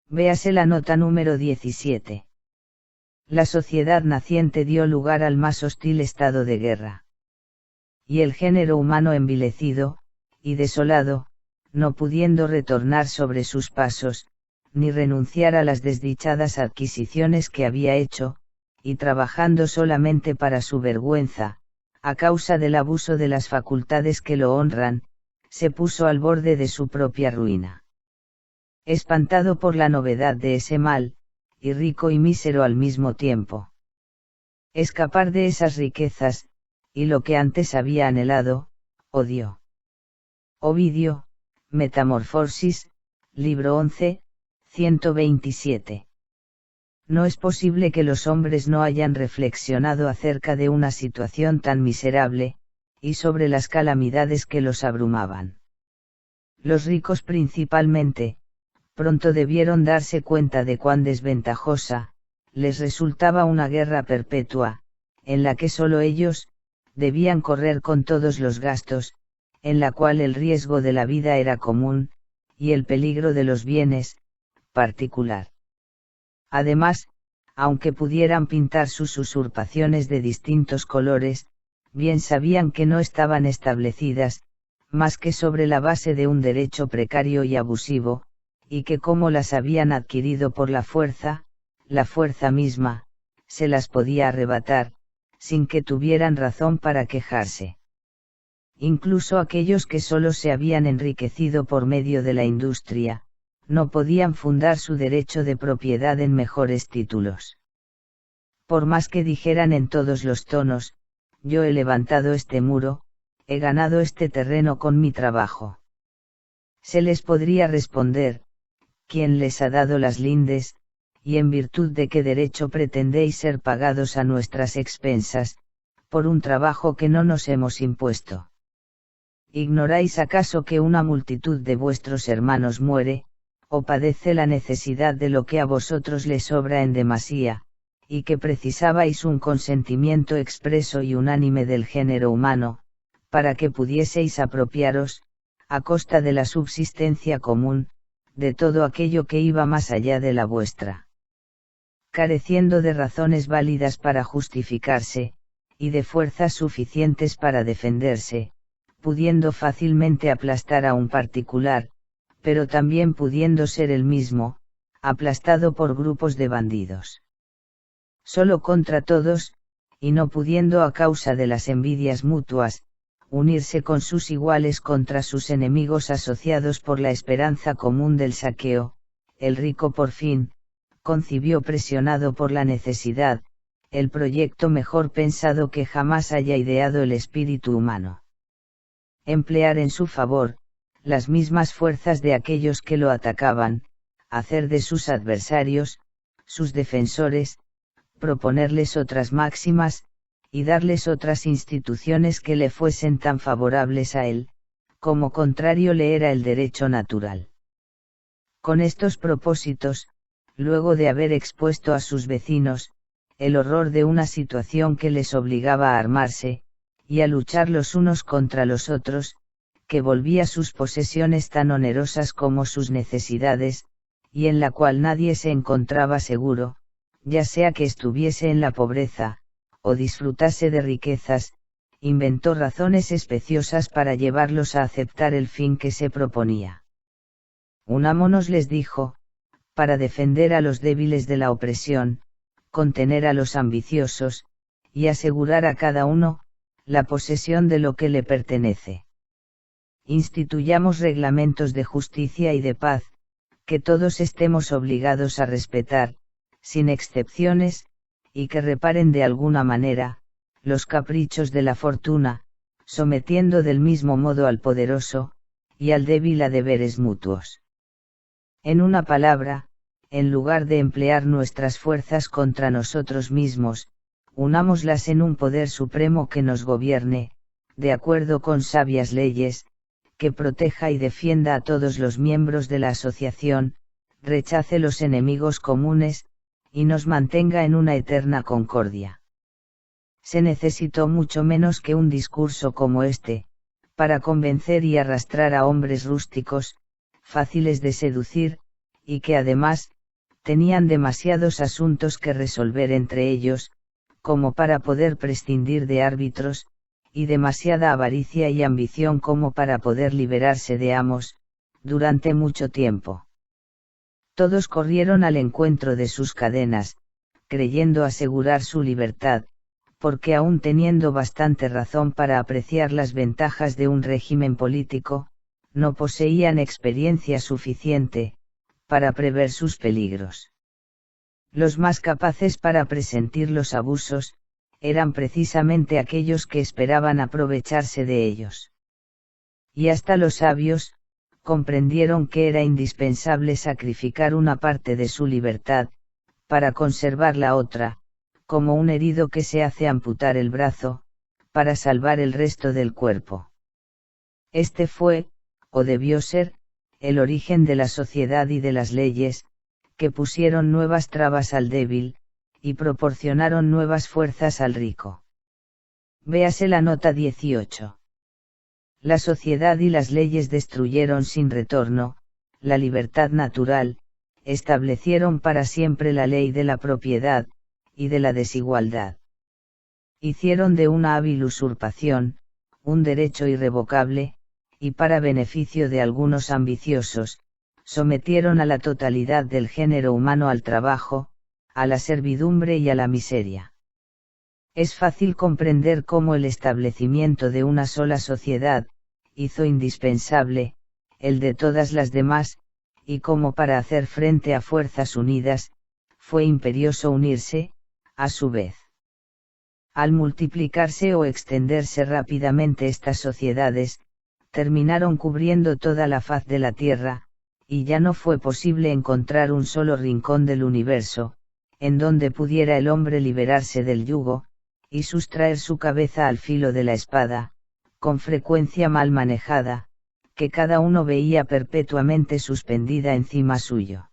Véase la nota número 17. La sociedad naciente dio lugar al más hostil estado de guerra. Y el género humano envilecido, y desolado, no pudiendo retornar sobre sus pasos, ni renunciar a las desdichadas adquisiciones que había hecho, y trabajando solamente para su vergüenza, a causa del abuso de las facultades que lo honran, se puso al borde de su propia ruina. Espantado por la novedad de ese mal, y rico y mísero al mismo tiempo. Escapar de esas riquezas, y lo que antes había anhelado, odió. Ovidio, Metamorfosis, libro 11, 127. No es posible que los hombres no hayan reflexionado acerca de una situación tan miserable, y sobre las calamidades que los abrumaban. Los ricos principalmente, pronto debieron darse cuenta de cuán desventajosa, les resultaba una guerra perpetua, en la que solo ellos, debían correr con todos los gastos, en la cual el riesgo de la vida era común, y el peligro de los bienes, particular. Además, aunque pudieran pintar sus usurpaciones de distintos colores, bien sabían que no estaban establecidas, más que sobre la base de un derecho precario y abusivo, y que como las habían adquirido por la fuerza misma, se las podía arrebatar, sin que tuvieran razón para quejarse. Incluso aquellos que solo se habían enriquecido por medio de la industria, no podían fundar su derecho de propiedad en mejores títulos. Por más que dijeran en todos los tonos, yo he levantado este muro, he ganado este terreno con mi trabajo. Se les podría responder, ¿quién les ha dado las lindes, y en virtud de qué derecho pretendéis ser pagados a nuestras expensas, por un trabajo que no nos hemos impuesto? ¿Ignoráis acaso que una multitud de vuestros hermanos muere, o padece la necesidad de lo que a vosotros les sobra en demasía, y que precisabais un consentimiento expreso y unánime del género humano, para que pudieseis apropiaros, a costa de la subsistencia común, de todo aquello que iba más allá de la vuestra? Careciendo de razones válidas para justificarse, y de fuerzas suficientes para defenderse, pudiendo fácilmente aplastar a un particular, pero también pudiendo ser el mismo, aplastado por grupos de bandidos. Solo contra todos, y no pudiendo a causa de las envidias mutuas, unirse con sus iguales contra sus enemigos asociados por la esperanza común del saqueo, el rico por fin, concibió presionado por la necesidad, el proyecto mejor pensado que jamás haya ideado el espíritu humano. Emplear en su favor, las mismas fuerzas de aquellos que lo atacaban, hacer de sus adversarios, sus defensores, proponerles otras máximas, y darles otras instituciones que le fuesen tan favorables a él, como contrario le era el derecho natural. Con estos propósitos, luego de haber expuesto a sus vecinos, el horror de una situación que les obligaba a armarse, y a luchar los unos contra los otros, que volvía sus posesiones tan onerosas como sus necesidades, y en la cual nadie se encontraba seguro, ya sea que estuviese en la pobreza, o disfrutase de riquezas, inventó razones especiosas para llevarlos a aceptar el fin que se proponía. Unámonos, les dijo, para defender a los débiles de la opresión, contener a los ambiciosos, y asegurar a cada uno, la posesión de lo que le pertenece. Instituyamos reglamentos de justicia y de paz, que todos estemos obligados a respetar, sin excepciones, y que reparen de alguna manera, los caprichos de la fortuna, sometiendo del mismo modo al poderoso, y al débil a deberes mutuos. En una palabra, en lugar de emplear nuestras fuerzas contra nosotros mismos, unámoslas en un poder supremo que nos gobierne, de acuerdo con sabias leyes, que proteja y defienda a todos los miembros de la asociación, rechace los enemigos comunes, y nos mantenga en una eterna concordia. Se necesitó mucho menos que un discurso como este, para convencer y arrastrar a hombres rústicos, fáciles de seducir, y que además, tenían demasiados asuntos que resolver entre ellos, como para poder prescindir de árbitros, y demasiada avaricia y ambición como para poder liberarse de amos, durante mucho tiempo. Todos corrieron al encuentro de sus cadenas, creyendo asegurar su libertad, porque aún teniendo bastante razón para apreciar las ventajas de un régimen político, no poseían experiencia suficiente, para prever sus peligros. Los más capaces para presentir los abusos, eran precisamente aquellos que esperaban aprovecharse de ellos. Y hasta los sabios, comprendieron que era indispensable sacrificar una parte de su libertad, para conservar la otra, como un herido que se hace amputar el brazo, para salvar el resto del cuerpo. Este fue, o debió ser, el origen de la sociedad y de las leyes, que pusieron nuevas trabas al débil, y proporcionaron nuevas fuerzas al rico. Véase la nota 18. La sociedad y las leyes destruyeron sin retorno, la libertad natural, establecieron para siempre la ley de la propiedad, y de la desigualdad. Hicieron de una hábil usurpación, un derecho irrevocable, y para beneficio de algunos ambiciosos, sometieron a la totalidad del género humano al trabajo, a la servidumbre y a la miseria. Es fácil comprender cómo el establecimiento de una sola sociedad, hizo indispensable, el de todas las demás, y cómo para hacer frente a fuerzas unidas, fue imperioso unirse, a su vez. Al multiplicarse o extenderse rápidamente estas sociedades, terminaron cubriendo toda la faz de la tierra, y ya no fue posible encontrar un solo rincón del universo, en donde pudiera el hombre liberarse del yugo, y sustraer su cabeza al filo de la espada, con frecuencia mal manejada, que cada uno veía perpetuamente suspendida encima suyo.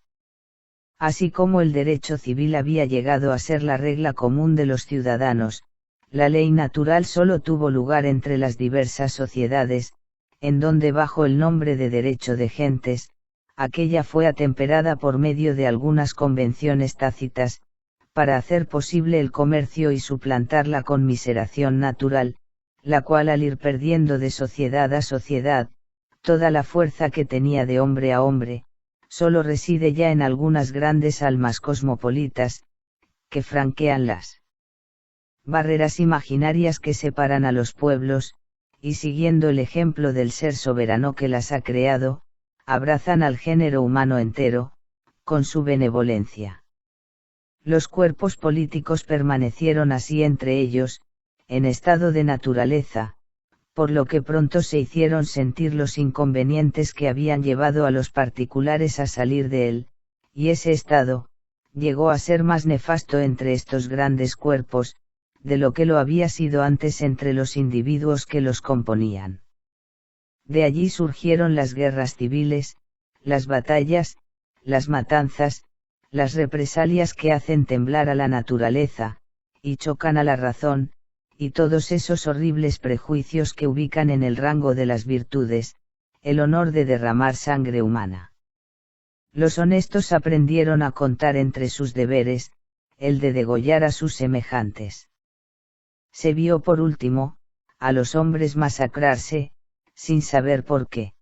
Así como el derecho civil había llegado a ser la regla común de los ciudadanos, la ley natural solo tuvo lugar entre las diversas sociedades, en donde bajo el nombre de derecho de gentes, aquella fue atemperada por medio de algunas convenciones tácitas, para hacer posible el comercio y suplantar la conmiseración natural, la cual al ir perdiendo de sociedad a sociedad, toda la fuerza que tenía de hombre a hombre, solo reside ya en algunas grandes almas cosmopolitas, que franquean las barreras imaginarias que separan a los pueblos, y siguiendo el ejemplo del ser soberano que las ha creado, abrazan al género humano entero, con su benevolencia. Los cuerpos políticos permanecieron así entre ellos, en estado de naturaleza, por lo que pronto se hicieron sentir los inconvenientes que habían llevado a los particulares a salir de él, y ese estado, llegó a ser más nefasto entre estos grandes cuerpos, de lo que lo había sido antes entre los individuos que los componían. De allí surgieron las guerras civiles, las batallas, las matanzas, las represalias que hacen temblar a la naturaleza, y chocan a la razón, y todos esos horribles prejuicios que ubican en el rango de las virtudes, el honor de derramar sangre humana. Los honestos aprendieron a contar entre sus deberes, el de degollar a sus semejantes. Se vio por último, a los hombres masacrarse, sin saber por qué.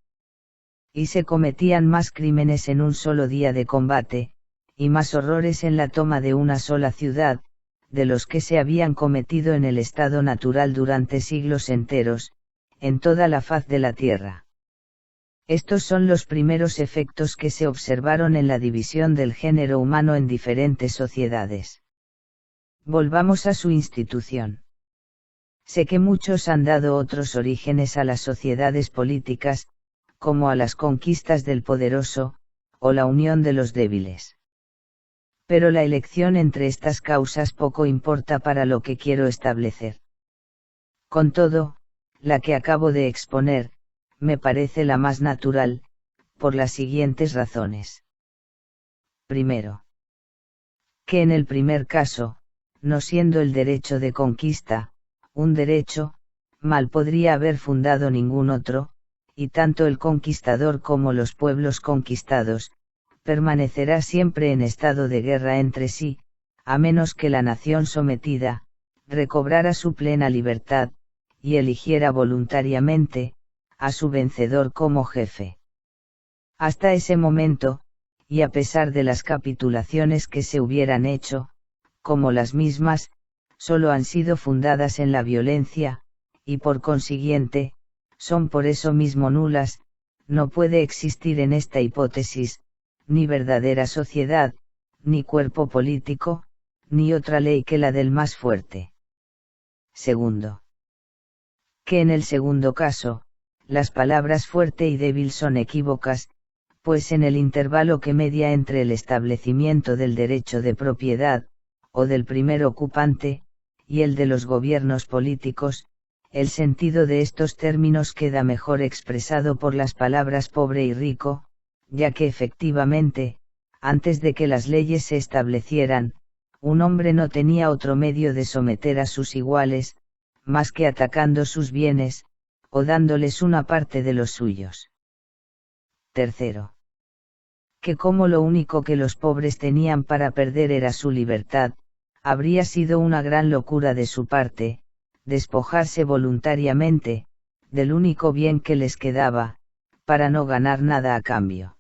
Y se cometían más crímenes en un solo día de combate, y más horrores en la toma de una sola ciudad, de los que se habían cometido en el estado natural durante siglos enteros, en toda la faz de la tierra. Estos son los primeros efectos que se observaron en la división del género humano en diferentes sociedades. Volvamos a su institución. Sé que muchos han dado otros orígenes a las sociedades políticas, como a las conquistas del poderoso, o la unión de los débiles. Pero la elección entre estas causas poco importa para lo que quiero establecer. Con todo, la que acabo de exponer, me parece la más natural, por las siguientes razones. Primero, que en el primer caso, no siendo el derecho de conquista, un derecho, mal podría haber fundado ningún otro, y tanto el conquistador como los pueblos conquistados, permanecerá siempre en estado de guerra entre sí, a menos que la nación sometida, recobrara su plena libertad, y eligiera voluntariamente, a su vencedor como jefe. Hasta ese momento, y a pesar de las capitulaciones que se hubieran hecho, como las mismas, solo han sido fundadas en la violencia, y por consiguiente, son por eso mismo nulas, no puede existir en esta hipótesis, ni verdadera sociedad, ni cuerpo político, ni otra ley que la del más fuerte. Segundo, que en el segundo caso, las palabras fuerte y débil son equívocas, pues en el intervalo que media entre el establecimiento del derecho de propiedad, o del primer ocupante, y el de los gobiernos políticos, el sentido de estos términos queda mejor expresado por las palabras pobre y rico, ya que efectivamente, antes de que las leyes se establecieran, un hombre no tenía otro medio de someter a sus iguales, más que atacando sus bienes, o dándoles una parte de los suyos. Tercero, que como lo único que los pobres tenían para perder era su libertad, habría sido una gran locura de su parte, despojarse voluntariamente, del único bien que les quedaba, para no ganar nada a cambio.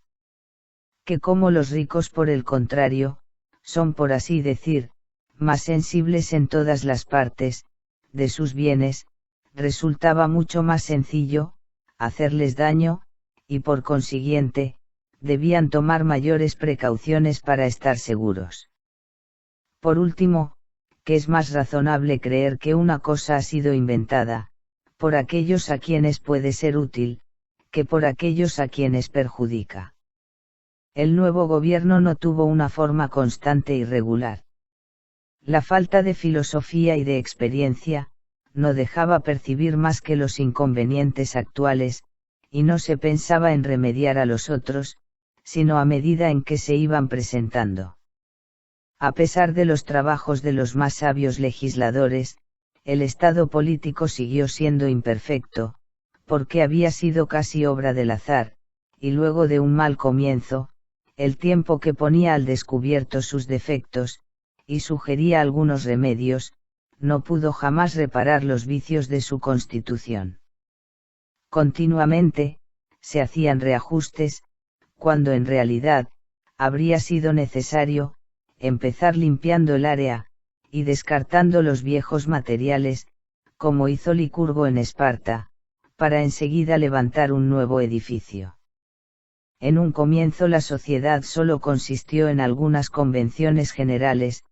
Que como los ricos por el contrario, son por así decir, más sensibles en todas las partes, de sus bienes, resultaba mucho más sencillo, hacerles daño, y por consiguiente, debían tomar mayores precauciones para estar seguros. Por último, que es más razonable creer que una cosa ha sido inventada, por aquellos a quienes puede ser útil, que por aquellos a quienes perjudica. El nuevo gobierno no tuvo una forma constante y regular. La falta de filosofía y de experiencia, no dejaba percibir más que los inconvenientes actuales, y no se pensaba en remediar a los otros, sino a medida en que se iban presentando. A pesar de los trabajos de los más sabios legisladores, el estado político siguió siendo imperfecto, porque había sido casi obra del azar, y luego de un mal comienzo, el tiempo que ponía al descubierto sus defectos, y sugería algunos remedios, no pudo jamás reparar los vicios de su constitución. Continuamente, se hacían reajustes, cuando en realidad, habría sido necesario, empezar limpiando el área, y descartando los viejos materiales, como hizo Licurgo en Esparta, para enseguida levantar un nuevo edificio. En un comienzo la sociedad solo consistió en algunas convenciones generales,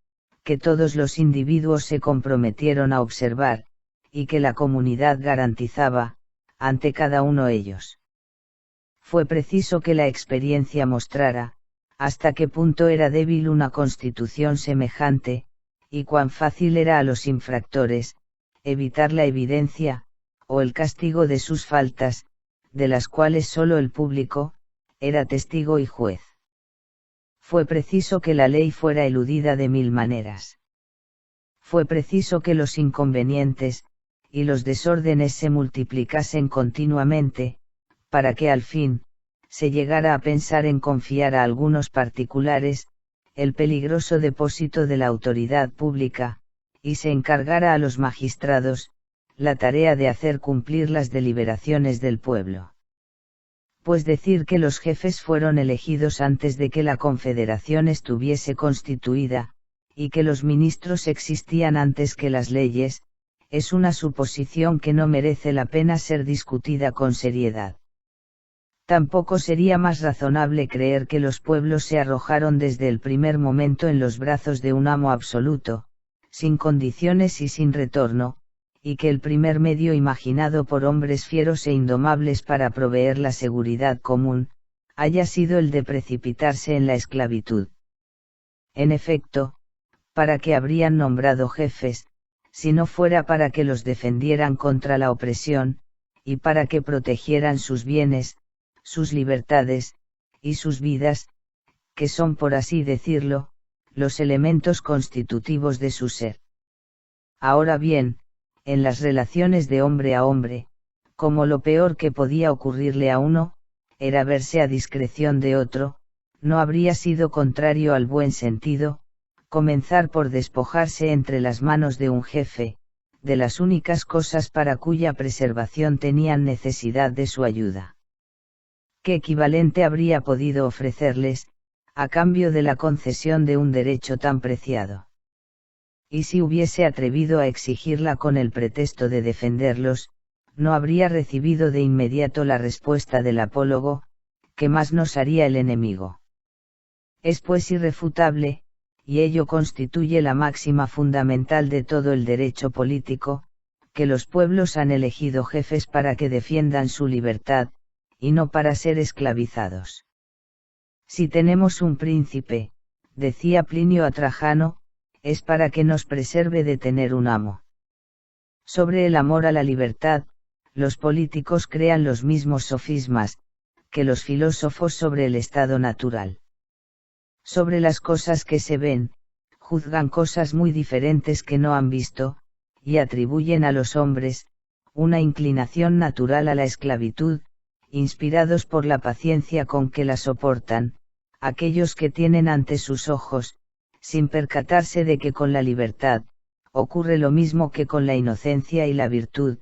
que todos los individuos se comprometieron a observar, y que la comunidad garantizaba, ante cada uno de ellos. Fue preciso que la experiencia mostrara, hasta qué punto era débil una constitución semejante, y cuán fácil era a los infractores, evitar la evidencia, o el castigo de sus faltas, de las cuales solo el público, era testigo y juez. Fue preciso que la ley fuera eludida de mil maneras. Fue preciso que los inconvenientes, y los desórdenes se multiplicasen continuamente, para que al fin, se llegara a pensar en confiar a algunos particulares, el peligroso depósito de la autoridad pública, y se encargara a los magistrados, la tarea de hacer cumplir las deliberaciones del pueblo. Pues decir que los jefes fueron elegidos antes de que la Confederación estuviese constituida, y que los ministros existían antes que las leyes, es una suposición que no merece la pena ser discutida con seriedad. Tampoco sería más razonable creer que los pueblos se arrojaron desde el primer momento en los brazos de un amo absoluto, sin condiciones y sin retorno, y que el primer medio imaginado por hombres fieros e indomables para proveer la seguridad común, haya sido el de precipitarse en la esclavitud. En efecto, ¿para qué habrían nombrado jefes, si no fuera para que los defendieran contra la opresión, y para que protegieran sus bienes, sus libertades, y sus vidas, que son por así decirlo, los elementos constitutivos de su ser? Ahora bien, en las relaciones de hombre a hombre, como lo peor que podía ocurrirle a uno, era verse a discreción de otro, no habría sido contrario al buen sentido, comenzar por despojarse entre las manos de un jefe, de las únicas cosas para cuya preservación tenían necesidad de su ayuda. ¿Qué equivalente habría podido ofrecerles, a cambio de la concesión de un derecho tan preciado? Y si hubiese atrevido a exigirla con el pretexto de defenderlos, no habría recibido de inmediato la respuesta del apólogo, ¿qué más nos haría el enemigo? Es pues irrefutable, y ello constituye la máxima fundamental de todo el derecho político, que los pueblos han elegido jefes para que defiendan su libertad, y no para ser esclavizados. Si tenemos un príncipe, decía Plinio a Trajano, es para que nos preserve de tener un amo. Sobre el amor a la libertad, los políticos crean los mismos sofismas, que los filósofos sobre el estado natural. Sobre las cosas que se ven, juzgan cosas muy diferentes que no han visto, y atribuyen a los hombres, una inclinación natural a la esclavitud, inspirados por la paciencia con que la soportan, aquellos que tienen ante sus ojos, sin percatarse de que con la libertad, ocurre lo mismo que con la inocencia y la virtud,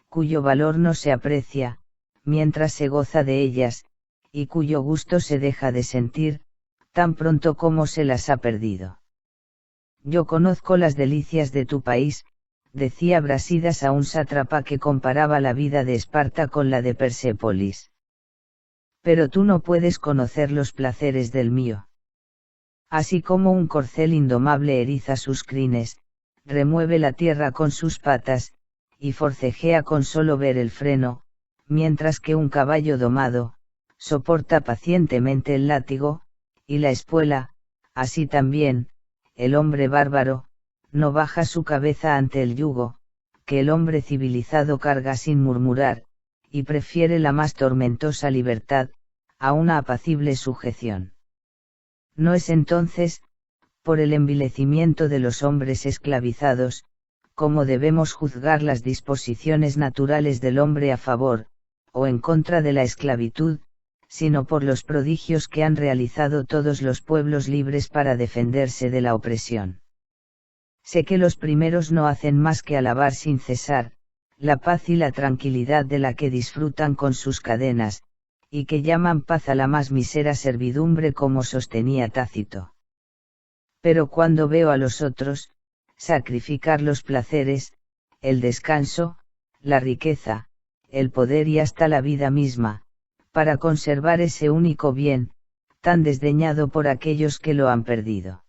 cuyo valor no se aprecia, mientras se goza de ellas, y cuyo gusto se deja de sentir, tan pronto como se las ha perdido. Yo conozco las delicias de tu país, decía Brasidas a un sátrapa que comparaba la vida de Esparta con la de Persépolis. Pero tú no puedes conocer los placeres del mío. Así como un corcel indomable eriza sus crines, remueve la tierra con sus patas, y forcejea con solo ver el freno, mientras que un caballo domado, soporta pacientemente el látigo, y la espuela, así también, el hombre bárbaro, no baja su cabeza ante el yugo, que el hombre civilizado carga sin murmurar, y prefiere la más tormentosa libertad, a una apacible sujeción. No es entonces, por el envilecimiento de los hombres esclavizados, como debemos juzgar las disposiciones naturales del hombre a favor, o en contra de la esclavitud, sino por los prodigios que han realizado todos los pueblos libres para defenderse de la opresión. Sé que los primeros no hacen más que alabar sin cesar, la paz y la tranquilidad de la que disfrutan con sus cadenas, y que llaman paz a la más mísera servidumbre como sostenía Tácito. Pero cuando veo a los otros, sacrificar los placeres, el descanso, la riqueza, el poder y hasta la vida misma, para conservar ese único bien, tan desdeñado por aquellos que lo han perdido.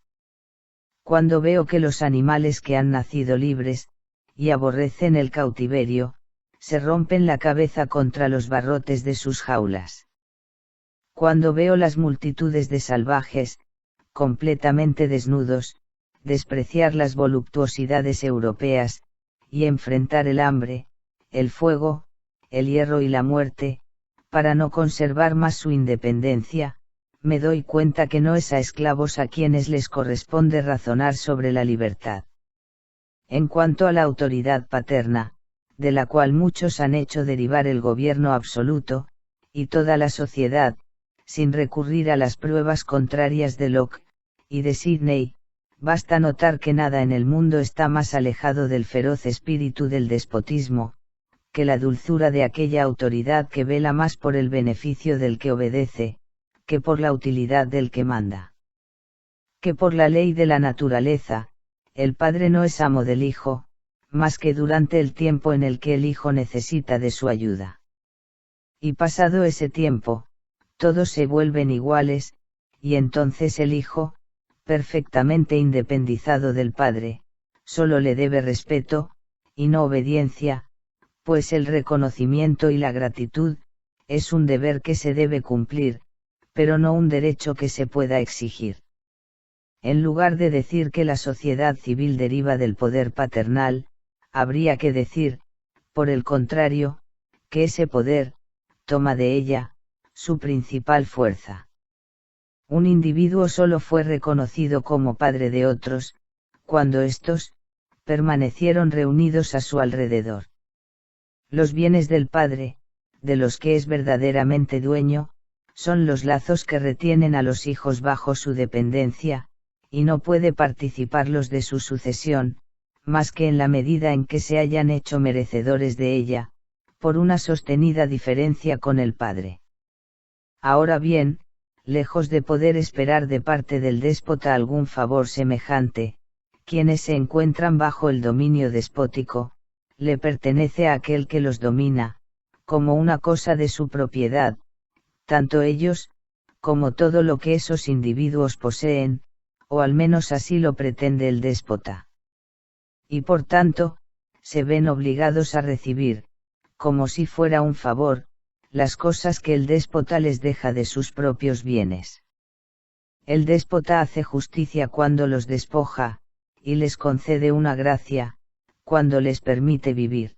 Cuando veo que los animales que han nacido libres, y aborrecen el cautiverio, se rompen la cabeza contra los barrotes de sus jaulas. Cuando veo las multitudes de salvajes, completamente desnudos, despreciar las voluptuosidades europeas, y enfrentar el hambre, el fuego, el hierro y la muerte, para no conservar más su independencia, me doy cuenta que no es a esclavos a quienes les corresponde razonar sobre la libertad. En cuanto a la autoridad paterna, de la cual muchos han hecho derivar el gobierno absoluto, y toda la sociedad, sin recurrir a las pruebas contrarias de Locke y de Sidney, basta notar que nada en el mundo está más alejado del feroz espíritu del despotismo, que la dulzura de aquella autoridad que vela más por el beneficio del que obedece, que por la utilidad del que manda. Que por la ley de la naturaleza, el padre no es amo del hijo, más que durante el tiempo en el que el hijo necesita de su ayuda. Y pasado ese tiempo, todos se vuelven iguales, y entonces el hijo, perfectamente independizado del padre, solo le debe respeto, y no obediencia, pues el reconocimiento y la gratitud, es un deber que se debe cumplir, pero no un derecho que se pueda exigir. En lugar de decir que la sociedad civil deriva del poder paternal, habría que decir, por el contrario, que ese poder, toma de ella, su principal fuerza. Un individuo solo fue reconocido como padre de otros, cuando éstos, permanecieron reunidos a su alrededor. Los bienes del padre, de los que es verdaderamente dueño, son los lazos que retienen a los hijos bajo su dependencia, y no puede participarlos de su sucesión, más que en la medida en que se hayan hecho merecedores de ella, por una sostenida diferencia con el padre. Ahora bien, lejos de poder esperar de parte del déspota algún favor semejante, quienes se encuentran bajo el dominio despótico, le pertenece a aquel que los domina, como una cosa de su propiedad, tanto ellos, como todo lo que esos individuos poseen, o al menos así lo pretende el déspota. Y por tanto, se ven obligados a recibir, como si fuera un favor, las cosas que el déspota les deja de sus propios bienes. El déspota hace justicia cuando los despoja, y les concede una gracia, cuando les permite vivir.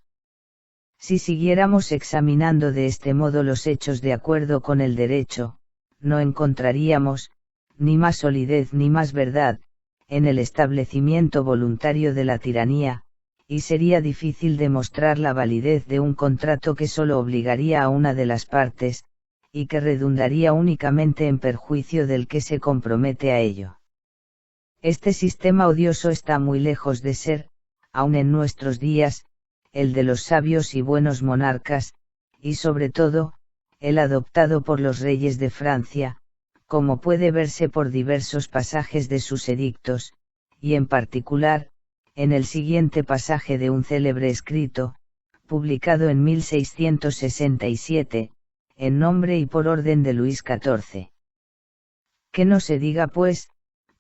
Si siguiéramos examinando de este modo los hechos de acuerdo con el derecho, no encontraríamos, ni más solidez ni más verdad, en el establecimiento voluntario de la tiranía, y sería difícil demostrar la validez de un contrato que solo obligaría a una de las partes, y que redundaría únicamente en perjuicio del que se compromete a ello. Este sistema odioso está muy lejos de ser, aun en nuestros días, el de los sabios y buenos monarcas, y sobre todo, el adoptado por los reyes de Francia, como puede verse por diversos pasajes de sus edictos, y en particular, en el siguiente pasaje de un célebre escrito, publicado en 1667, en nombre y por orden de Luis XIV. Que no se diga pues,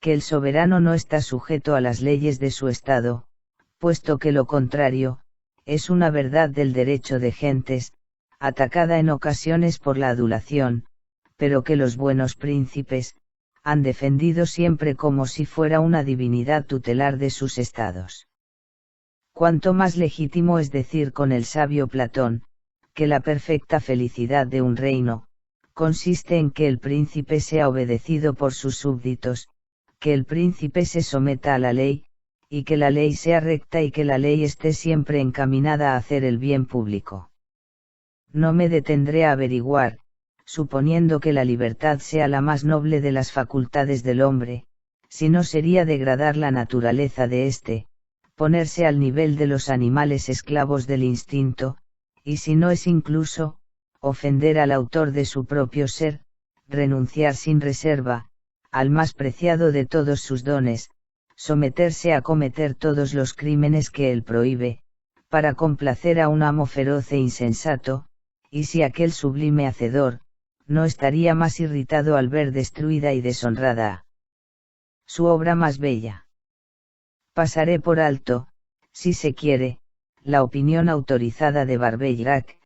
que el soberano no está sujeto a las leyes de su estado, puesto que lo contrario, es una verdad del derecho de gentes, atacada en ocasiones por la adulación, pero que los buenos príncipes, han defendido siempre como si fuera una divinidad tutelar de sus estados. Cuanto más legítimo es decir con el sabio Platón, que la perfecta felicidad de un reino, consiste en que el príncipe sea obedecido por sus súbditos, que el príncipe se someta a la ley, y que la ley sea recta y que la ley esté siempre encaminada a hacer el bien público. No me detendré a averiguar, suponiendo que la libertad sea la más noble de las facultades del hombre, si no sería degradar la naturaleza de éste, ponerse al nivel de los animales esclavos del instinto, y si no es incluso, ofender al autor de su propio ser, renunciar sin reserva, al más preciado de todos sus dones, someterse a cometer todos los crímenes que él prohíbe, para complacer a un amo feroz e insensato, y si aquel sublime hacedor, no estaría más irritado al ver destruida y deshonrada su obra más bella. Pasaré por alto, si se quiere, la opinión autorizada de Barbeirac,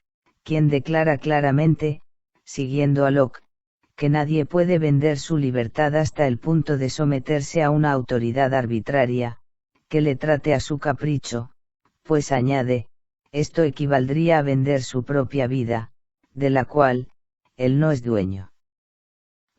quien declara claramente, siguiendo a Locke, que nadie puede vender su libertad hasta el punto de someterse a una autoridad arbitraria, que le trate a su capricho, pues añade, esto equivaldría a vender su propia vida, de la cual, él no es dueño.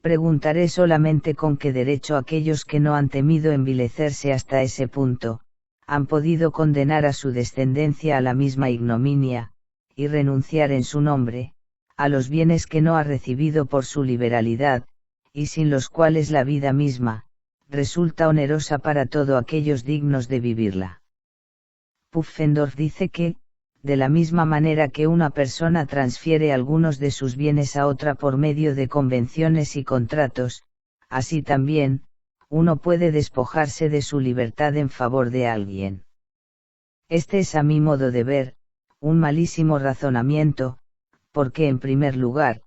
Preguntaré solamente con qué derecho aquellos que no han temido envilecerse hasta ese punto, han podido condenar a su descendencia a la misma ignominia, y renunciar en su nombre, a los bienes que no ha recibido por su liberalidad, y sin los cuales la vida misma, resulta onerosa para todos aquellos dignos de vivirla. Pufendorf dice que, de la misma manera que una persona transfiere algunos de sus bienes a otra por medio de convenciones y contratos, así también, uno puede despojarse de su libertad en favor de alguien. Este es a mi modo de ver, un malísimo razonamiento, porque en primer lugar,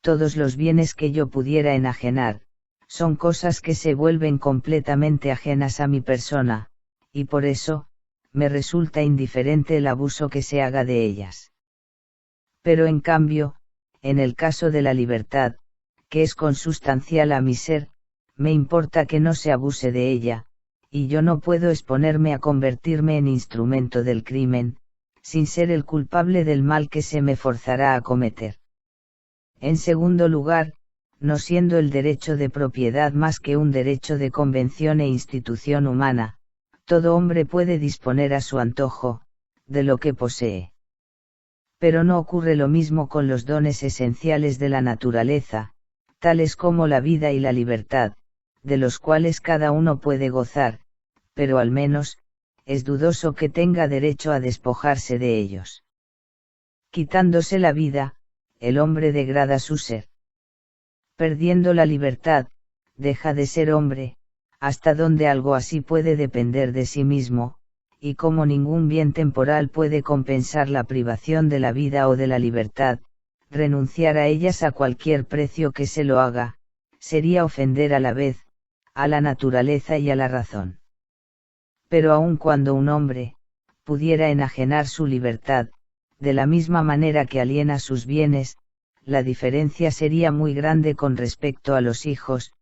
todos los bienes que yo pudiera enajenar, son cosas que se vuelven completamente ajenas a mi persona, y por eso, me resulta indiferente el abuso que se haga de ellas. Pero en cambio, en el caso de la libertad, que es consustancial a mi ser, me importa que no se abuse de ella, y yo no puedo exponerme a convertirme en instrumento del crimen, sin ser el culpable del mal que se me forzará a cometer. En segundo lugar, no siendo el derecho de propiedad más que un derecho de convención e institución humana, todo hombre puede disponer a su antojo, de lo que posee. Pero no ocurre lo mismo con los dones esenciales de la naturaleza, tales como la vida y la libertad, de los cuales cada uno puede gozar, pero al menos, es dudoso que tenga derecho a despojarse de ellos. Quitándose la vida, el hombre degrada su ser. Perdiendo la libertad, deja de ser hombre, hasta donde algo así puede depender de sí mismo, y como ningún bien temporal puede compensar la privación de la vida o de la libertad, renunciar a ellas a cualquier precio que se lo haga, sería ofender a la vez, a la naturaleza y a la razón. Pero aun cuando un hombre, pudiera enajenar su libertad, de la misma manera que aliena sus bienes, la diferencia sería muy grande con respecto a los hijos,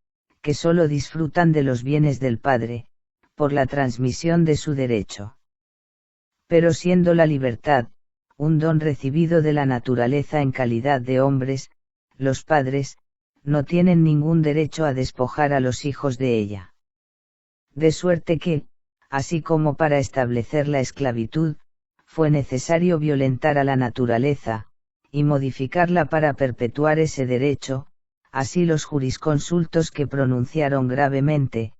que solo disfrutan de los bienes del padre, por la transmisión de su derecho. Pero siendo la libertad, un don recibido de la naturaleza en calidad de hombres, los padres, no tienen ningún derecho a despojar a los hijos de ella. De suerte que, así como para establecer la esclavitud, fue necesario violentar a la naturaleza, y modificarla para perpetuar ese derecho. Así los jurisconsultos que pronunciaron gravemente,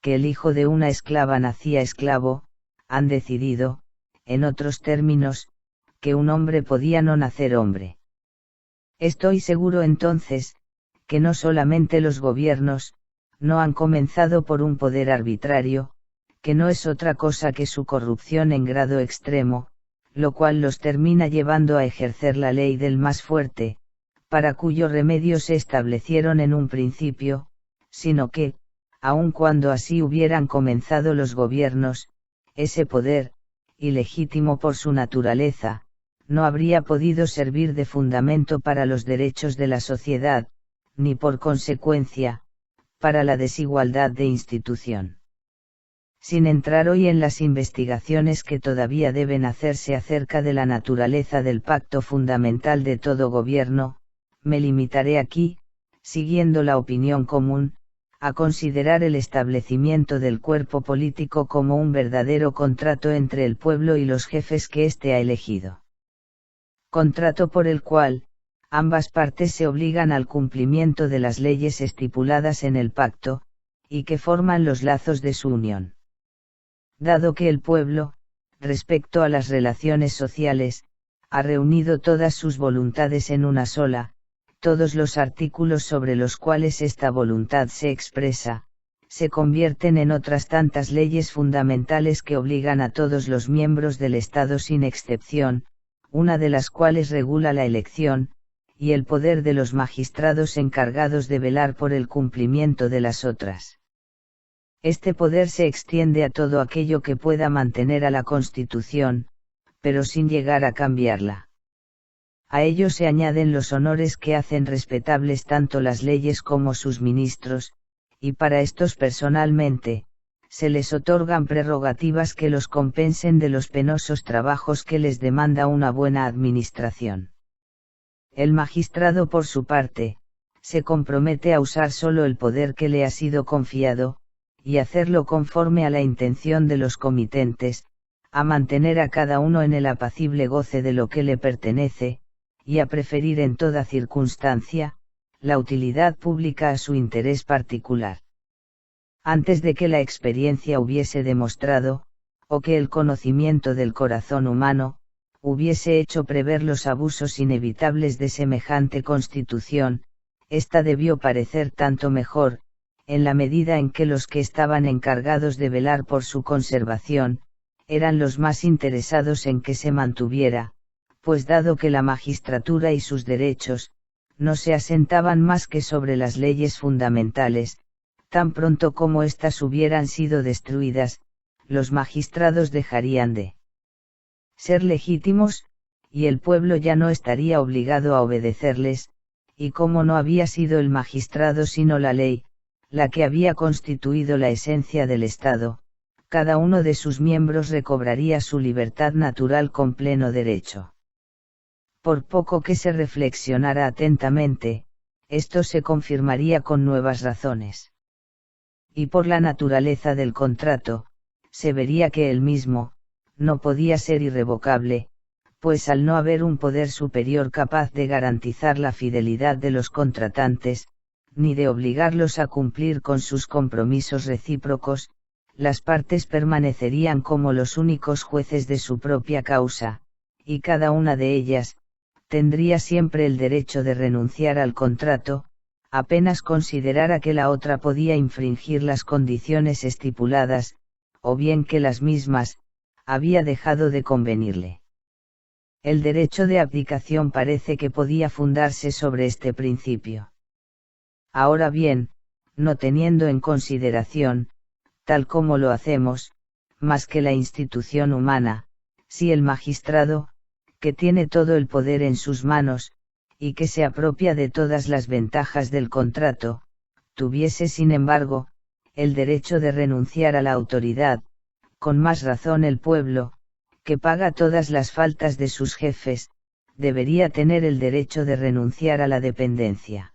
que el hijo de una esclava nacía esclavo, han decidido, en otros términos, que un hombre podía no nacer hombre. Estoy seguro entonces, que no solamente los gobiernos, no han comenzado por un poder arbitrario, que no es otra cosa que su corrupción en grado extremo, lo cual los termina llevando a ejercer la ley del más fuerte, para cuyo remedio se establecieron en un principio, sino que, aun cuando así hubieran comenzado los gobiernos, ese poder, ilegítimo por su naturaleza, no habría podido servir de fundamento para los derechos de la sociedad, ni por consecuencia, para la desigualdad de institución. Sin entrar hoy en las investigaciones que todavía deben hacerse acerca de la naturaleza del pacto fundamental de todo gobierno, me limitaré aquí, siguiendo la opinión común, a considerar el establecimiento del cuerpo político como un verdadero contrato entre el pueblo y los jefes que éste ha elegido. Contrato por el cual, ambas partes se obligan al cumplimiento de las leyes estipuladas en el pacto, y que forman los lazos de su unión. Dado que el pueblo, respecto a las relaciones sociales, ha reunido todas sus voluntades en una sola, todos los artículos sobre los cuales esta voluntad se expresa, se convierten en otras tantas leyes fundamentales que obligan a todos los miembros del Estado sin excepción, una de las cuales regula la elección, y el poder de los magistrados encargados de velar por el cumplimiento de las otras. Este poder se extiende a todo aquello que pueda mantener a la Constitución, pero sin llegar a cambiarla. A ello se añaden los honores que hacen respetables tanto las leyes como sus ministros, y para estos personalmente, se les otorgan prerrogativas que los compensen de los penosos trabajos que les demanda una buena administración. El magistrado por su parte, se compromete a usar solo el poder que le ha sido confiado, y hacerlo conforme a la intención de los comitentes, a mantener a cada uno en el apacible goce de lo que le pertenece, y a preferir en toda circunstancia, la utilidad pública a su interés particular. Antes de que la experiencia hubiese demostrado, o que el conocimiento del corazón humano, hubiese hecho prever los abusos inevitables de semejante constitución, ésta debió parecer tanto mejor, en la medida en que los que estaban encargados de velar por su conservación, eran los más interesados en que se mantuviera, pues dado que la magistratura y sus derechos, no se asentaban más que sobre las leyes fundamentales, tan pronto como éstas hubieran sido destruidas, los magistrados dejarían de ser legítimos, y el pueblo ya no estaría obligado a obedecerles, y como no había sido el magistrado sino la ley, la que había constituido la esencia del Estado, cada uno de sus miembros recobraría su libertad natural con pleno derecho. Por poco que se reflexionara atentamente, esto se confirmaría con nuevas razones. Y por la naturaleza del contrato, se vería que el mismo, no podía ser irrevocable, pues al no haber un poder superior capaz de garantizar la fidelidad de los contratantes, ni de obligarlos a cumplir con sus compromisos recíprocos, las partes permanecerían como los únicos jueces de su propia causa, y cada una de ellas, tendría siempre el derecho de renunciar al contrato, apenas considerara que la otra podía infringir las condiciones estipuladas, o bien que las mismas, había dejado de convenirle. El derecho de abdicación parece que podía fundarse sobre este principio. Ahora bien, no teniendo en consideración, tal como lo hacemos, más que la institución humana, si el magistrado, que tiene todo el poder en sus manos, y que se apropia de todas las ventajas del contrato, tuviese sin embargo, el derecho de renunciar a la autoridad, con más razón el pueblo, que paga todas las faltas de sus jefes, debería tener el derecho de renunciar a la dependencia.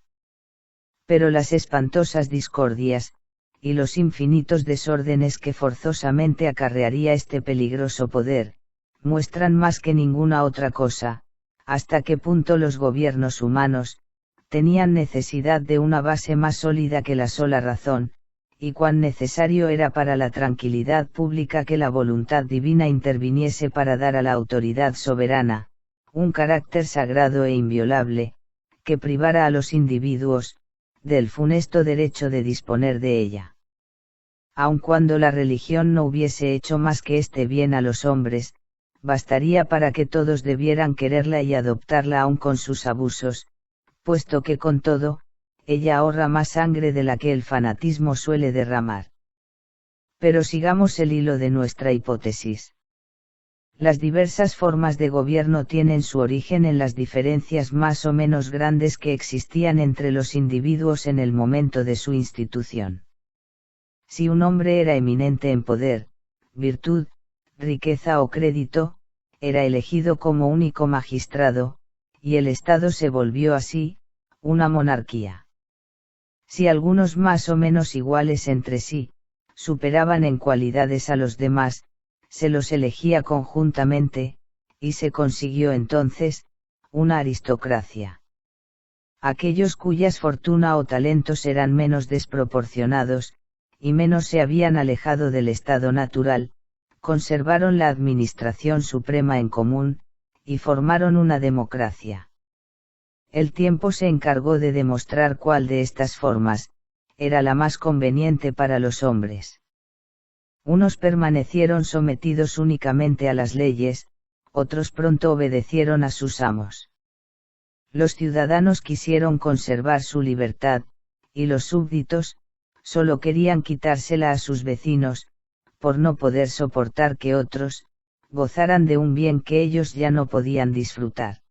Pero las espantosas discordias, y los infinitos desórdenes que forzosamente acarrearía este peligroso poder, muestran más que ninguna otra cosa, hasta qué punto los gobiernos humanos tenían necesidad de una base más sólida que la sola razón, y cuán necesario era para la tranquilidad pública que la voluntad divina interviniese para dar a la autoridad soberana un carácter sagrado e inviolable, que privara a los individuos del funesto derecho de disponer de ella. Aun cuando la religión no hubiese hecho más que este bien a los hombres, bastaría para que todos debieran quererla y adoptarla aun con sus abusos, puesto que con todo, ella ahorra más sangre de la que el fanatismo suele derramar. Pero sigamos el hilo de nuestra hipótesis. Las diversas formas de gobierno tienen su origen en las diferencias más o menos grandes que existían entre los individuos en el momento de su institución. Si un hombre era eminente en poder, virtud, riqueza o crédito, era elegido como único magistrado, y el Estado se volvió así, una monarquía. Si algunos más o menos iguales entre sí, superaban en cualidades a los demás, se los elegía conjuntamente, y se consiguió entonces, una aristocracia. Aquellos cuyas fortuna o talentos eran menos desproporcionados, y menos se habían alejado del estado natural, conservaron la administración suprema en común, y formaron una democracia. El tiempo se encargó de demostrar cuál de estas formas era la más conveniente para los hombres. Unos permanecieron sometidos únicamente a las leyes, otros pronto obedecieron a sus amos. Los ciudadanos quisieron conservar su libertad, y los súbditos, solo querían quitársela a sus vecinos, por no poder soportar que otros, gozaran de un bien que ellos ya no podían disfrutar.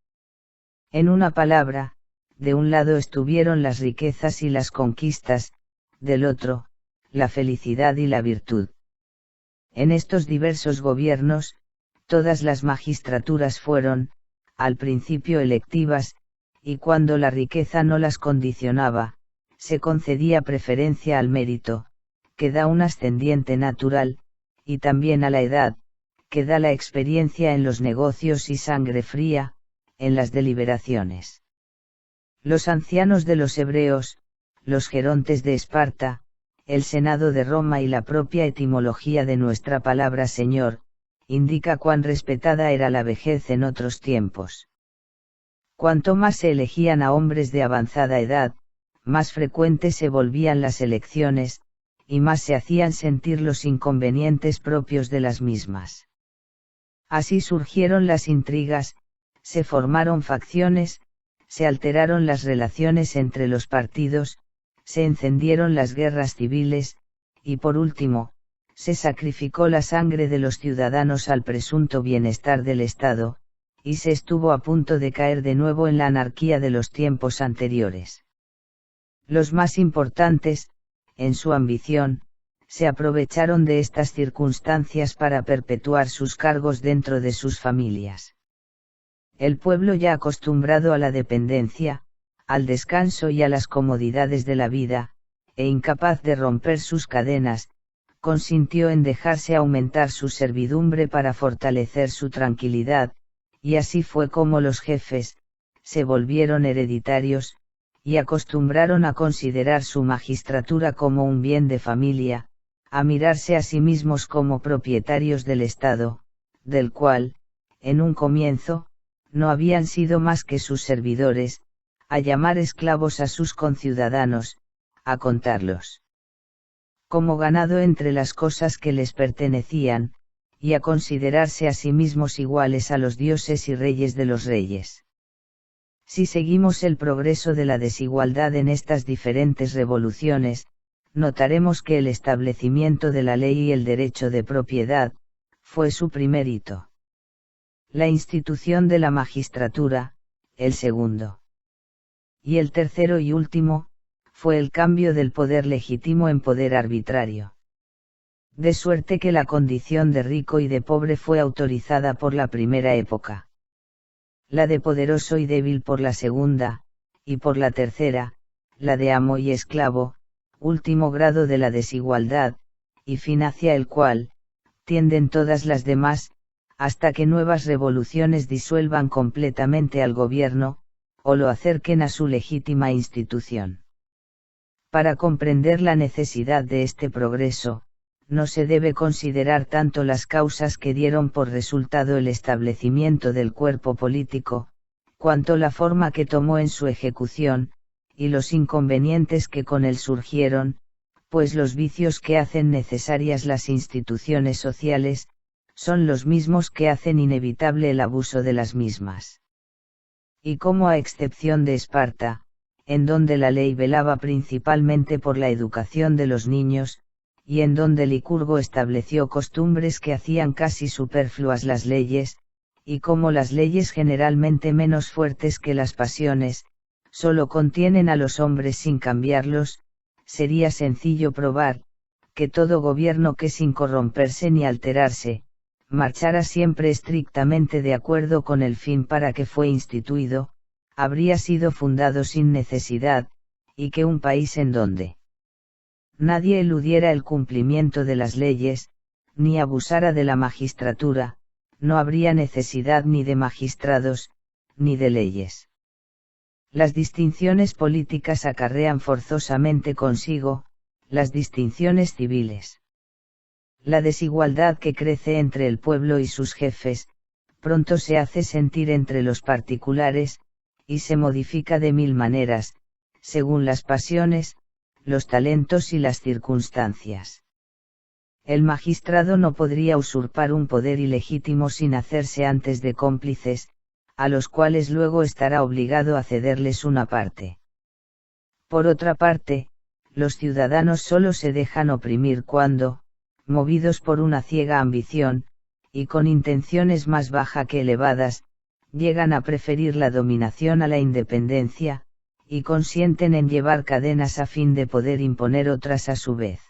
En una palabra, de un lado estuvieron las riquezas y las conquistas, del otro, la felicidad y la virtud. En estos diversos gobiernos, todas las magistraturas fueron, al principio electivas, y cuando la riqueza no las condicionaba, se concedía preferencia al mérito, que da un ascendiente natural, y también a la edad, que da la experiencia en los negocios y sangre fría, en las deliberaciones. Los ancianos de los hebreos, los gerontes de Esparta, el Senado de Roma y la propia etimología de nuestra palabra Señor, indica cuán respetada era la vejez en otros tiempos. Cuanto más se elegían a hombres de avanzada edad, más frecuentes se volvían las elecciones, y más se hacían sentir los inconvenientes propios de las mismas. Así surgieron las intrigas, se formaron facciones, se alteraron las relaciones entre los partidos, se encendieron las guerras civiles, y por último, se sacrificó la sangre de los ciudadanos al presunto bienestar del Estado, y se estuvo a punto de caer de nuevo en la anarquía de los tiempos anteriores. Los más importantes, en su ambición, se aprovecharon de estas circunstancias para perpetuar sus cargos dentro de sus familias. El pueblo ya acostumbrado a la dependencia, al descanso y a las comodidades de la vida, e incapaz de romper sus cadenas, consintió en dejarse aumentar su servidumbre para fortalecer su tranquilidad, y así fue como los jefes, se volvieron hereditarios, y acostumbraron a considerar su magistratura como un bien de familia, a mirarse a sí mismos como propietarios del Estado, del cual, en un comienzo, no habían sido más que sus servidores, a llamar esclavos a sus conciudadanos, a contarlos como ganado entre las cosas que les pertenecían, y a considerarse a sí mismos iguales a los dioses y reyes de los reyes. Si seguimos el progreso de la desigualdad en estas diferentes revoluciones, notaremos que el establecimiento de la ley y el derecho de propiedad, fue su primer hito. La institución de la magistratura, el segundo. Y el tercero y último, fue el cambio del poder legítimo en poder arbitrario. De suerte que la condición de rico y de pobre fue autorizada por la primera época. La de poderoso y débil por la segunda, y por la tercera, la de amo y esclavo, último grado de la desigualdad, y fin hacia el cual, tienden todas las demás, hasta que nuevas revoluciones disuelvan completamente al gobierno, o lo acerquen a su legítima institución. Para comprender la necesidad de este progreso, no se debe considerar tanto las causas que dieron por resultado el establecimiento del cuerpo político, cuanto la forma que tomó en su ejecución, y los inconvenientes que con él surgieron, pues los vicios que hacen necesarias las instituciones sociales, son los mismos que hacen inevitable el abuso de las mismas. Y como a excepción de Esparta, en donde la ley velaba principalmente por la educación de los niños, y en donde Licurgo estableció costumbres que hacían casi superfluas las leyes, y como las leyes generalmente menos fuertes que las pasiones, solo contienen a los hombres sin cambiarlos, sería sencillo probar, que todo gobierno que sin corromperse ni alterarse, marchara siempre estrictamente de acuerdo con el fin para que fue instituido, habría sido fundado sin necesidad, y que un país en donde nadie eludiera el cumplimiento de las leyes, ni abusara de la magistratura, no habría necesidad ni de magistrados, ni de leyes. Las distinciones políticas acarrean forzosamente consigo, las distinciones civiles. La desigualdad que crece entre el pueblo y sus jefes, pronto se hace sentir entre los particulares, y se modifica de mil maneras, según las pasiones, los talentos y las circunstancias. El magistrado no podría usurpar un poder ilegítimo sin hacerse antes de cómplices, a los cuales luego estará obligado a cederles una parte. Por otra parte, los ciudadanos solo se dejan oprimir cuando, movidos por una ciega ambición, y con intenciones más bajas que elevadas, llegan a preferir la dominación a la independencia, y consienten en llevar cadenas a fin de poder imponer otras a su vez.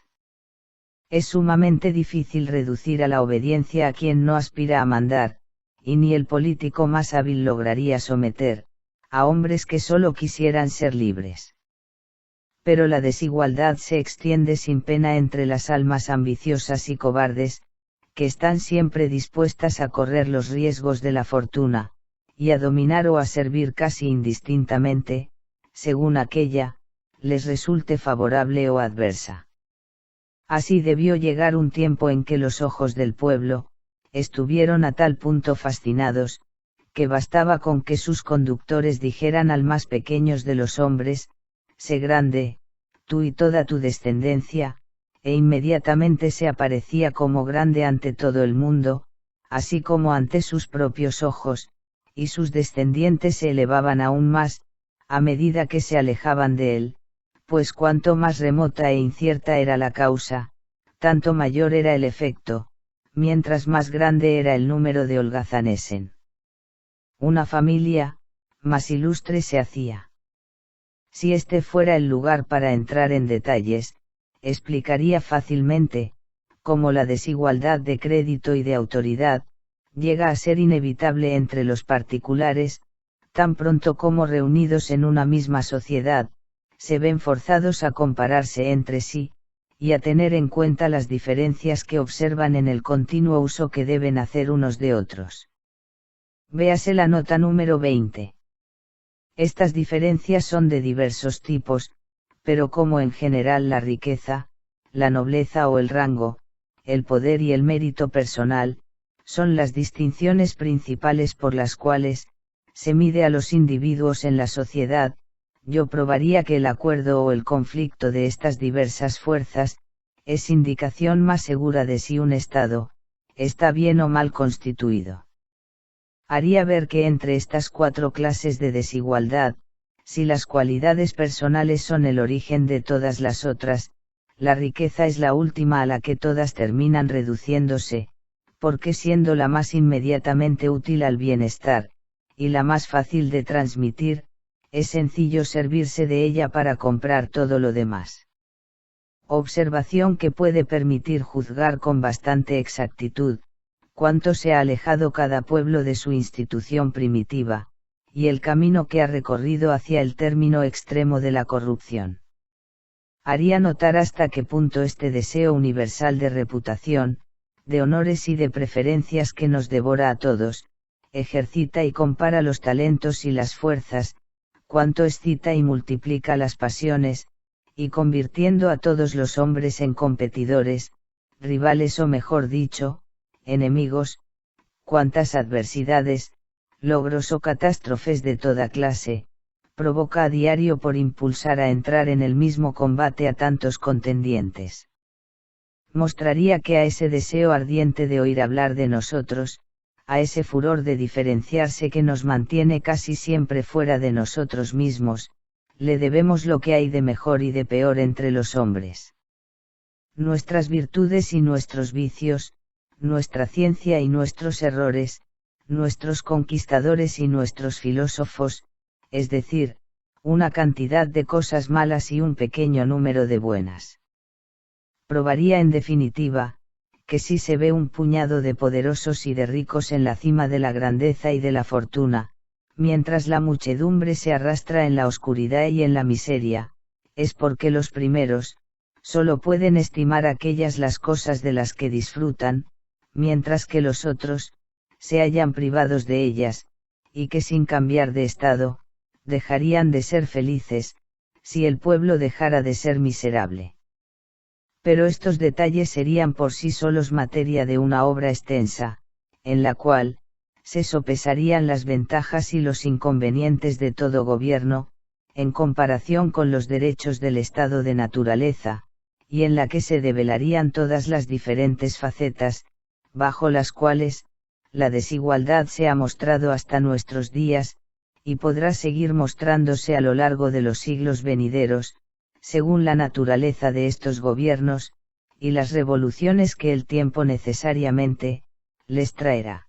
Es sumamente difícil reducir a la obediencia a quien no aspira a mandar, y ni el político más hábil lograría someter, a hombres que solo quisieran ser libres. Pero la desigualdad se extiende sin pena entre las almas ambiciosas y cobardes, que están siempre dispuestas a correr los riesgos de la fortuna, y a dominar o a servir casi indistintamente, según aquella, les resulte favorable o adversa. Así debió llegar un tiempo en que los ojos del pueblo, estuvieron a tal punto fascinados, que bastaba con que sus conductores dijeran al más pequeños de los hombres, sé grande, tú y toda tu descendencia, e inmediatamente se aparecía como grande ante todo el mundo, así como ante sus propios ojos, y sus descendientes se elevaban aún más, a medida que se alejaban de él, pues cuanto más remota e incierta era la causa, tanto mayor era el efecto, mientras más grande era el número de holgazanesen. Una familia, más ilustre se hacía. Si este fuera el lugar para entrar en detalles, explicaría fácilmente, cómo la desigualdad de crédito y de autoridad, llega a ser inevitable entre los particulares, tan pronto como reunidos en una misma sociedad, se ven forzados a compararse entre sí, y a tener en cuenta las diferencias que observan en el continuo uso que deben hacer unos de otros. Véase la nota número 20. Estas diferencias son de diversos tipos, pero como en general la riqueza, la nobleza o el rango, el poder y el mérito personal, son las distinciones principales por las cuales, se mide a los individuos en la sociedad, yo probaría que el acuerdo o el conflicto de estas diversas fuerzas, es indicación más segura de si un Estado, está bien o mal constituido. Haría ver que entre estas cuatro clases de desigualdad, si las cualidades personales son el origen de todas las otras, la riqueza es la última a la que todas terminan reduciéndose, porque siendo la más inmediatamente útil al bienestar, y la más fácil de transmitir, es sencillo servirse de ella para comprar todo lo demás. Observación que puede permitir juzgar con bastante exactitud, cuánto se ha alejado cada pueblo de su institución primitiva, y el camino que ha recorrido hacia el término extremo de la corrupción. Haría notar hasta qué punto este deseo universal de reputación, de honores y de preferencias que nos devora a todos, ejercita y compara los talentos y las fuerzas, cuanto excita y multiplica las pasiones, y convirtiendo a todos los hombres en competidores, rivales o mejor dicho, enemigos, cuantas adversidades, logros o catástrofes de toda clase, provoca a diario por impulsar a entrar en el mismo combate a tantos contendientes. Mostraría que a ese deseo ardiente de oír hablar de nosotros, a ese furor de diferenciarse que nos mantiene casi siempre fuera de nosotros mismos, le debemos lo que hay de mejor y de peor entre los hombres. Nuestras virtudes y nuestros vicios, nuestra ciencia y nuestros errores, nuestros conquistadores y nuestros filósofos, es decir, una cantidad de cosas malas y un pequeño número de buenas. Probaría en definitiva, que si se ve un puñado de poderosos y de ricos en la cima de la grandeza y de la fortuna, mientras la muchedumbre se arrastra en la oscuridad y en la miseria, es porque los primeros, solo pueden estimar aquellas las cosas de las que disfrutan, mientras que los otros, se hallan privados de ellas, y que sin cambiar de estado, dejarían de ser felices, si el pueblo dejara de ser miserable. Pero estos detalles serían por sí solos materia de una obra extensa, en la cual, se sopesarían las ventajas y los inconvenientes de todo gobierno, en comparación con los derechos del estado de naturaleza, y en la que se develarían todas las diferentes facetas, bajo las cuales, la desigualdad se ha mostrado hasta nuestros días, y podrá seguir mostrándose a lo largo de los siglos venideros, según la naturaleza de estos gobiernos, y las revoluciones que el tiempo necesariamente, les traerá.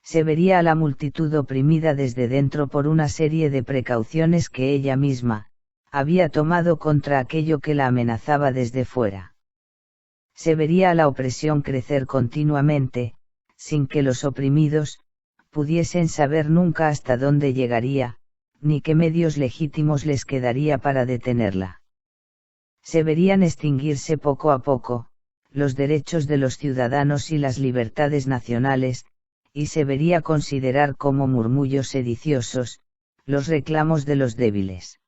Se vería a la multitud oprimida desde dentro por una serie de precauciones que ella misma, había tomado contra aquello que la amenazaba desde fuera. Se vería a la opresión crecer continuamente, sin que los oprimidos, pudiesen saber nunca hasta dónde llegaría, ni qué medios legítimos les quedaría para detenerla. Se verían extinguirse poco a poco, los derechos de los ciudadanos y las libertades nacionales, y se vería considerar como murmullos sediciosos, los reclamos de los débiles.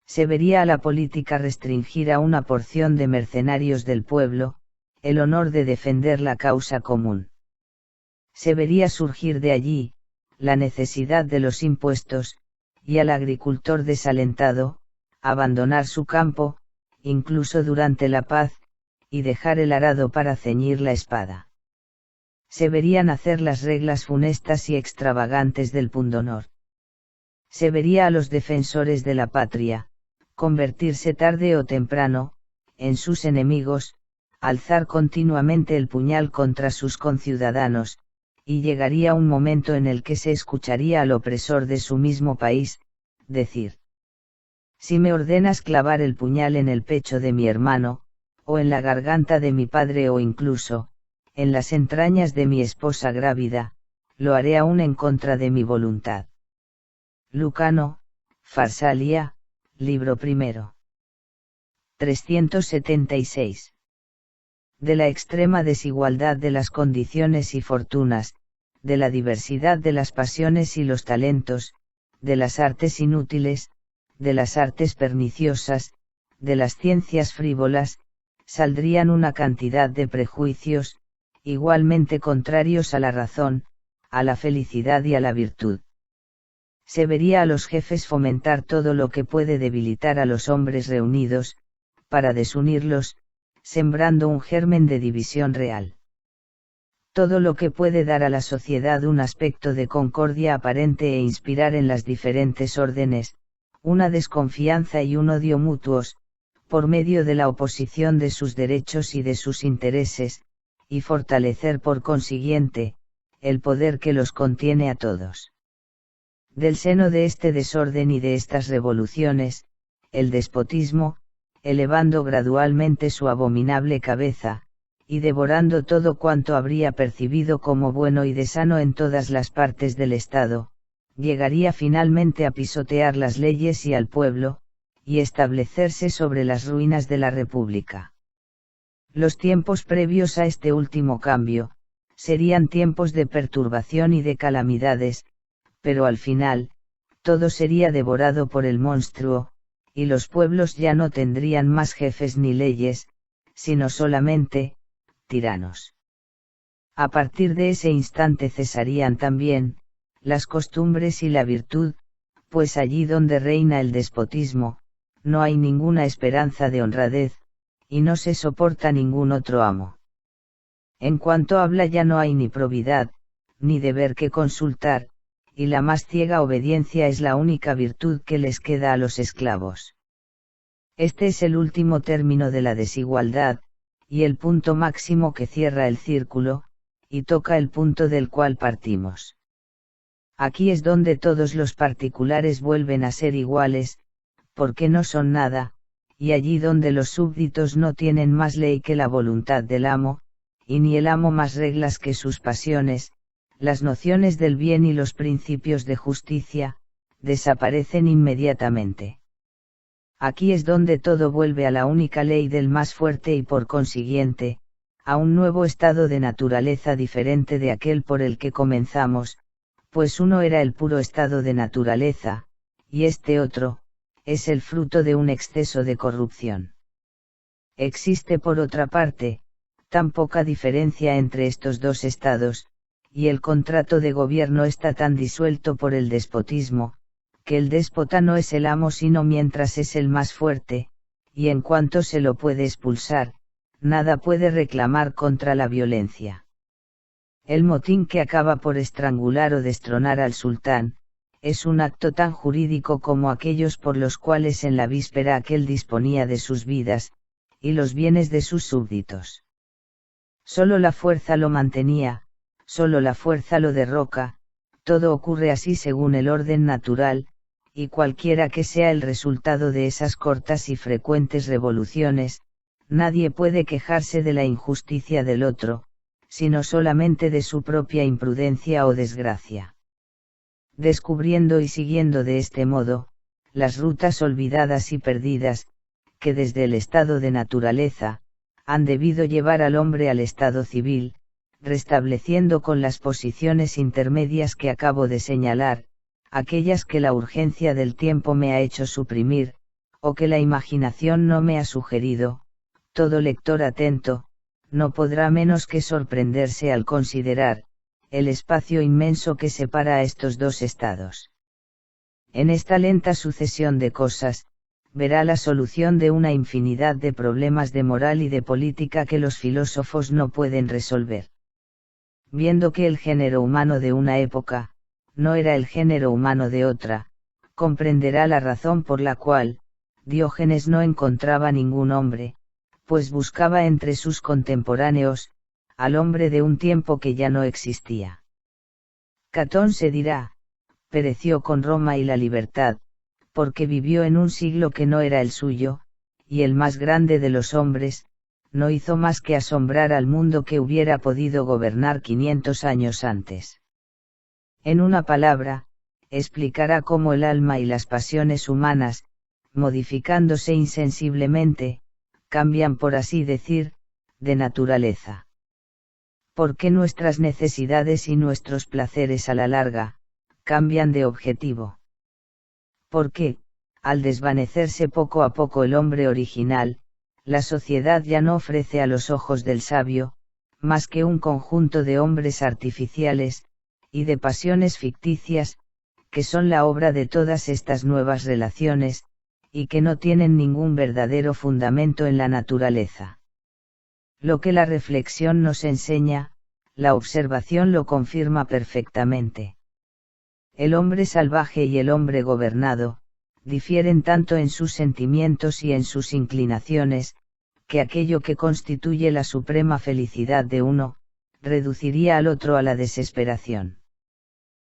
Se vería a la política restringir a una porción de mercenarios del pueblo, el honor de defender la causa común. Se vería surgir de allí, la necesidad de los impuestos, y al agricultor desalentado, abandonar su campo, incluso durante la paz, y dejar el arado para ceñir la espada. Se verían hacer las reglas funestas y extravagantes del pundonor. Se vería a los defensores de la patria, convertirse tarde o temprano, en sus enemigos, alzar continuamente el puñal contra sus conciudadanos, y llegaría un momento en el que se escucharía al opresor de su mismo país, decir: si me ordenas clavar el puñal en el pecho de mi hermano, o en la garganta de mi padre o incluso, en las entrañas de mi esposa grávida, lo haré aún en contra de mi voluntad. Lucano, Farsalia, libro primero. 376. De la extrema desigualdad de las condiciones y fortunas, de la diversidad de las pasiones y los talentos, de las artes inútiles, de las artes perniciosas, de las ciencias frívolas, saldrían una cantidad de prejuicios, igualmente contrarios a la razón, a la felicidad y a la virtud. Se vería a los jefes fomentar todo lo que puede debilitar a los hombres reunidos, para desunirlos, sembrando un germen de división real. Todo lo que puede dar a la sociedad un aspecto de concordia aparente e inspirar en las diferentes órdenes, una desconfianza y un odio mutuos, por medio de la oposición de sus derechos y de sus intereses, y fortalecer por consiguiente, el poder que los contiene a todos. Del seno de este desorden y de estas revoluciones, el despotismo, elevando gradualmente su abominable cabeza, y devorando todo cuanto habría percibido como bueno y de sano en todas las partes del Estado, llegaría finalmente a pisotear las leyes y al pueblo, y establecerse sobre las ruinas de la República. Los tiempos previos a este último cambio, serían tiempos de perturbación y de calamidades, pero al final, todo sería devorado por el monstruo, y los pueblos ya no tendrían más jefes ni leyes, sino solamente, tiranos. A partir de ese instante cesarían también, las costumbres y la virtud, pues allí donde reina el despotismo, no hay ninguna esperanza de honradez, y no se soporta ningún otro amo. En cuanto habla ya no hay ni probidad, ni deber que consultar, y la más ciega obediencia es la única virtud que les queda a los esclavos. Este es el último término de la desigualdad, y el punto máximo que cierra el círculo, y toca el punto del cual partimos. Aquí es donde todos los particulares vuelven a ser iguales, porque no son nada, y allí donde los súbditos no tienen más ley que la voluntad del amo, y ni el amo más reglas que sus pasiones, las nociones del bien y los principios de justicia, desaparecen inmediatamente. Aquí es donde todo vuelve a la única ley del más fuerte y por consiguiente, a un nuevo estado de naturaleza diferente de aquel por el que comenzamos, pues uno era el puro estado de naturaleza, y este otro, es el fruto de un exceso de corrupción. Existe por otra parte, tan poca diferencia entre estos dos estados, y el contrato de gobierno está tan disuelto por el despotismo, que el déspota no es el amo sino mientras es el más fuerte, y en cuanto se lo puede expulsar, nada puede reclamar contra la violencia. El motín que acaba por estrangular o destronar al sultán, es un acto tan jurídico como aquellos por los cuales en la víspera aquel disponía de sus vidas, y los bienes de sus súbditos. Solo la fuerza lo mantenía, solo la fuerza lo derroca, todo ocurre así según el orden natural, y cualquiera que sea el resultado de esas cortas y frecuentes revoluciones, nadie puede quejarse de la injusticia del otro, sino solamente de su propia imprudencia o desgracia. Descubriendo y siguiendo de este modo, las rutas olvidadas y perdidas, que desde el estado de naturaleza, han debido llevar al hombre al estado civil, restableciendo con las posiciones intermedias que acabo de señalar, aquellas que la urgencia del tiempo me ha hecho suprimir, o que la imaginación no me ha sugerido, todo lector atento, no podrá menos que sorprenderse al considerar, el espacio inmenso que separa a estos dos estados. En esta lenta sucesión de cosas, verá la solución de una infinidad de problemas de moral y de política que los filósofos no pueden resolver. Viendo que el género humano de una época, no era el género humano de otra, comprenderá la razón por la cual, Diógenes no encontraba ningún hombre, pues buscaba entre sus contemporáneos, al hombre de un tiempo que ya no existía. Catón se dirá, pereció con Roma y la libertad, porque vivió en un siglo que no era el suyo, y el más grande de los hombres, no hizo más que asombrar al mundo que hubiera podido gobernar 500 años antes. En una palabra, explicará cómo el alma y las pasiones humanas, modificándose insensiblemente, cambian por así decir, de naturaleza. Porque nuestras necesidades y nuestros placeres a la larga, cambian de objetivo. Porque, al desvanecerse poco a poco el hombre original, la sociedad ya no ofrece a los ojos del sabio, más que un conjunto de hombres artificiales, y de pasiones ficticias, que son la obra de todas estas nuevas relaciones, y que no tienen ningún verdadero fundamento en la naturaleza. Lo que la reflexión nos enseña, la observación lo confirma perfectamente. El hombre salvaje y el hombre gobernado, difieren tanto en sus sentimientos y en sus inclinaciones, que aquello que constituye la suprema felicidad de uno, reduciría al otro a la desesperación.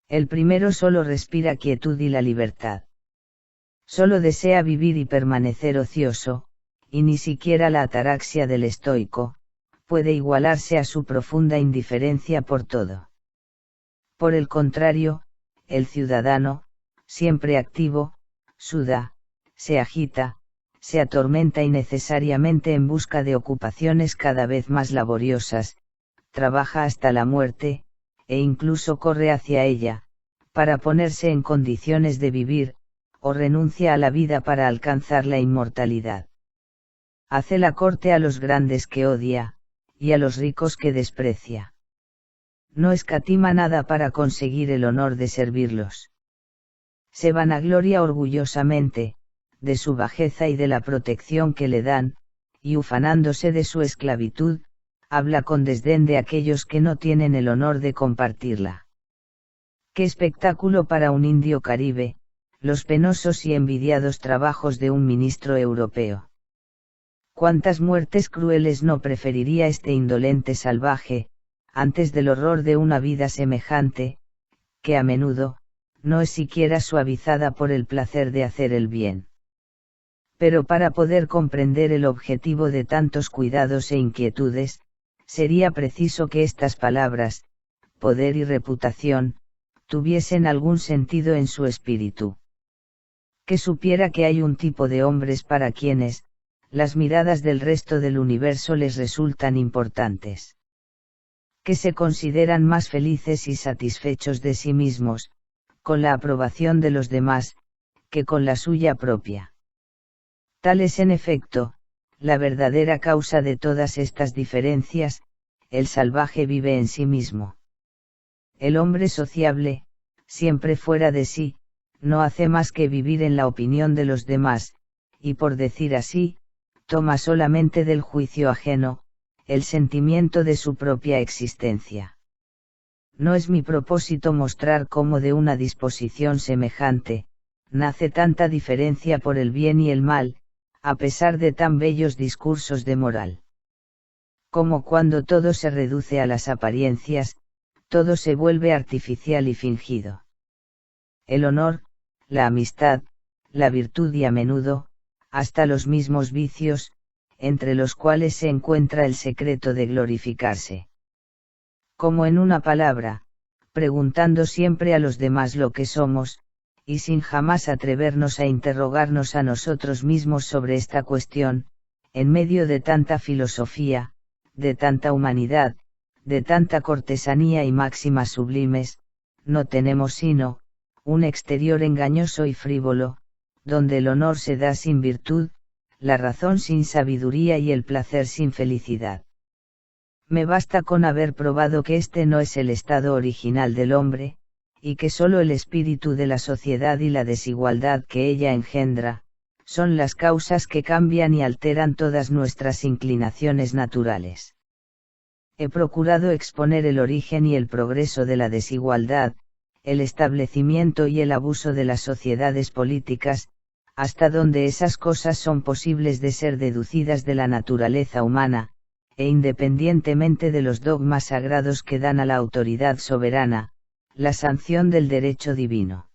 El primero solo respira quietud y la libertad. Solo desea vivir y permanecer ocioso, y ni siquiera la ataraxia del estoico, puede igualarse a su profunda indiferencia por todo. Por el contrario, el ciudadano, siempre activo, suda, se agita, se atormenta innecesariamente en busca de ocupaciones cada vez más laboriosas, trabaja hasta la muerte, e incluso corre hacia ella, para ponerse en condiciones de vivir, o renuncia a la vida para alcanzar la inmortalidad. Hace la corte a los grandes que odia, y a los ricos que desprecia. No escatima nada para conseguir el honor de servirlos. Se vanagloria orgullosamente, de su bajeza y de la protección que le dan, y ufanándose de su esclavitud, habla con desdén de aquellos que no tienen el honor de compartirla. ¡Qué espectáculo para un indio caribe, los penosos y envidiados trabajos de un ministro europeo! ¿Cuántas muertes crueles no preferiría este indolente salvaje, antes del horror de una vida semejante, que a menudo, no es siquiera suavizada por el placer de hacer el bien? Pero para poder comprender el objetivo de tantos cuidados e inquietudes, sería preciso que estas palabras, poder y reputación, tuviesen algún sentido en su espíritu. Que supiera que hay un tipo de hombres para quienes, las miradas del resto del universo les resultan importantes. Que se consideran más felices y satisfechos de sí mismos, con la aprobación de los demás, que con la suya propia. Tal es en efecto, la verdadera causa de todas estas diferencias: el salvaje vive en sí mismo. El hombre sociable, siempre fuera de sí, no hace más que vivir en la opinión de los demás, y por decir así, toma solamente del juicio ajeno, el sentimiento de su propia existencia. No es mi propósito mostrar cómo de una disposición semejante, nace tanta diferencia por el bien y el mal, a pesar de tan bellos discursos de moral. Como cuando todo se reduce a las apariencias, todo se vuelve artificial y fingido. El honor, la amistad, la virtud y a menudo, hasta los mismos vicios, entre los cuales se encuentra el secreto de glorificarse. Como en una palabra, preguntando siempre a los demás lo que somos, y sin jamás atrevernos a interrogarnos a nosotros mismos sobre esta cuestión, en medio de tanta filosofía, de tanta humanidad, de tanta cortesanía y máximas sublimes, no tenemos sino, un exterior engañoso y frívolo, donde el honor se da sin virtud, la razón sin sabiduría y el placer sin felicidad. Me basta con haber probado que este no es el estado original del hombre, y que sólo el espíritu de la sociedad y la desigualdad que ella engendra, son las causas que cambian y alteran todas nuestras inclinaciones naturales. He procurado exponer el origen y el progreso de la desigualdad, el establecimiento y el abuso de las sociedades políticas, hasta donde esas cosas son posibles de ser deducidas de la naturaleza humana, e independientemente de los dogmas sagrados que dan a la autoridad soberana, la sanción del derecho divino.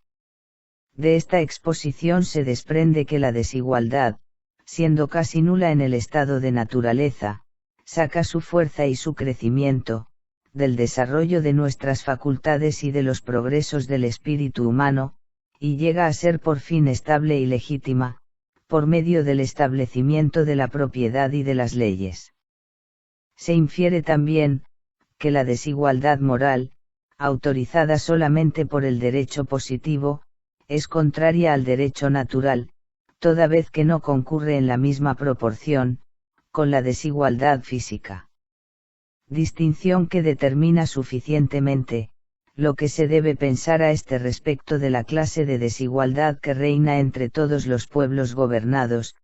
De esta exposición se desprende que la desigualdad, siendo casi nula en el estado de naturaleza, saca su fuerza y su crecimiento, del desarrollo de nuestras facultades y de los progresos del espíritu humano, y llega a ser por fin estable y legítima, por medio del establecimiento de la propiedad y de las leyes. Se infiere también, que la desigualdad moral, autorizada solamente por el derecho positivo, es contraria al derecho natural, toda vez que no concurre en la misma proporción, con la desigualdad física. Distinción que determina suficientemente, lo que se debe pensar a este respecto de la clase de desigualdad que reina entre todos los pueblos gobernados,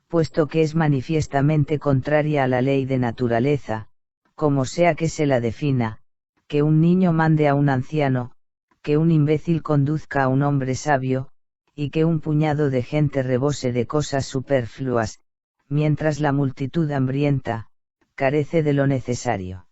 puesto que es manifiestamente contraria a la ley de naturaleza, como sea que se la defina, que un niño mande a un anciano, que un imbécil conduzca a un hombre sabio, y que un puñado de gente rebose de cosas superfluas, mientras la multitud hambrienta, carece de lo necesario.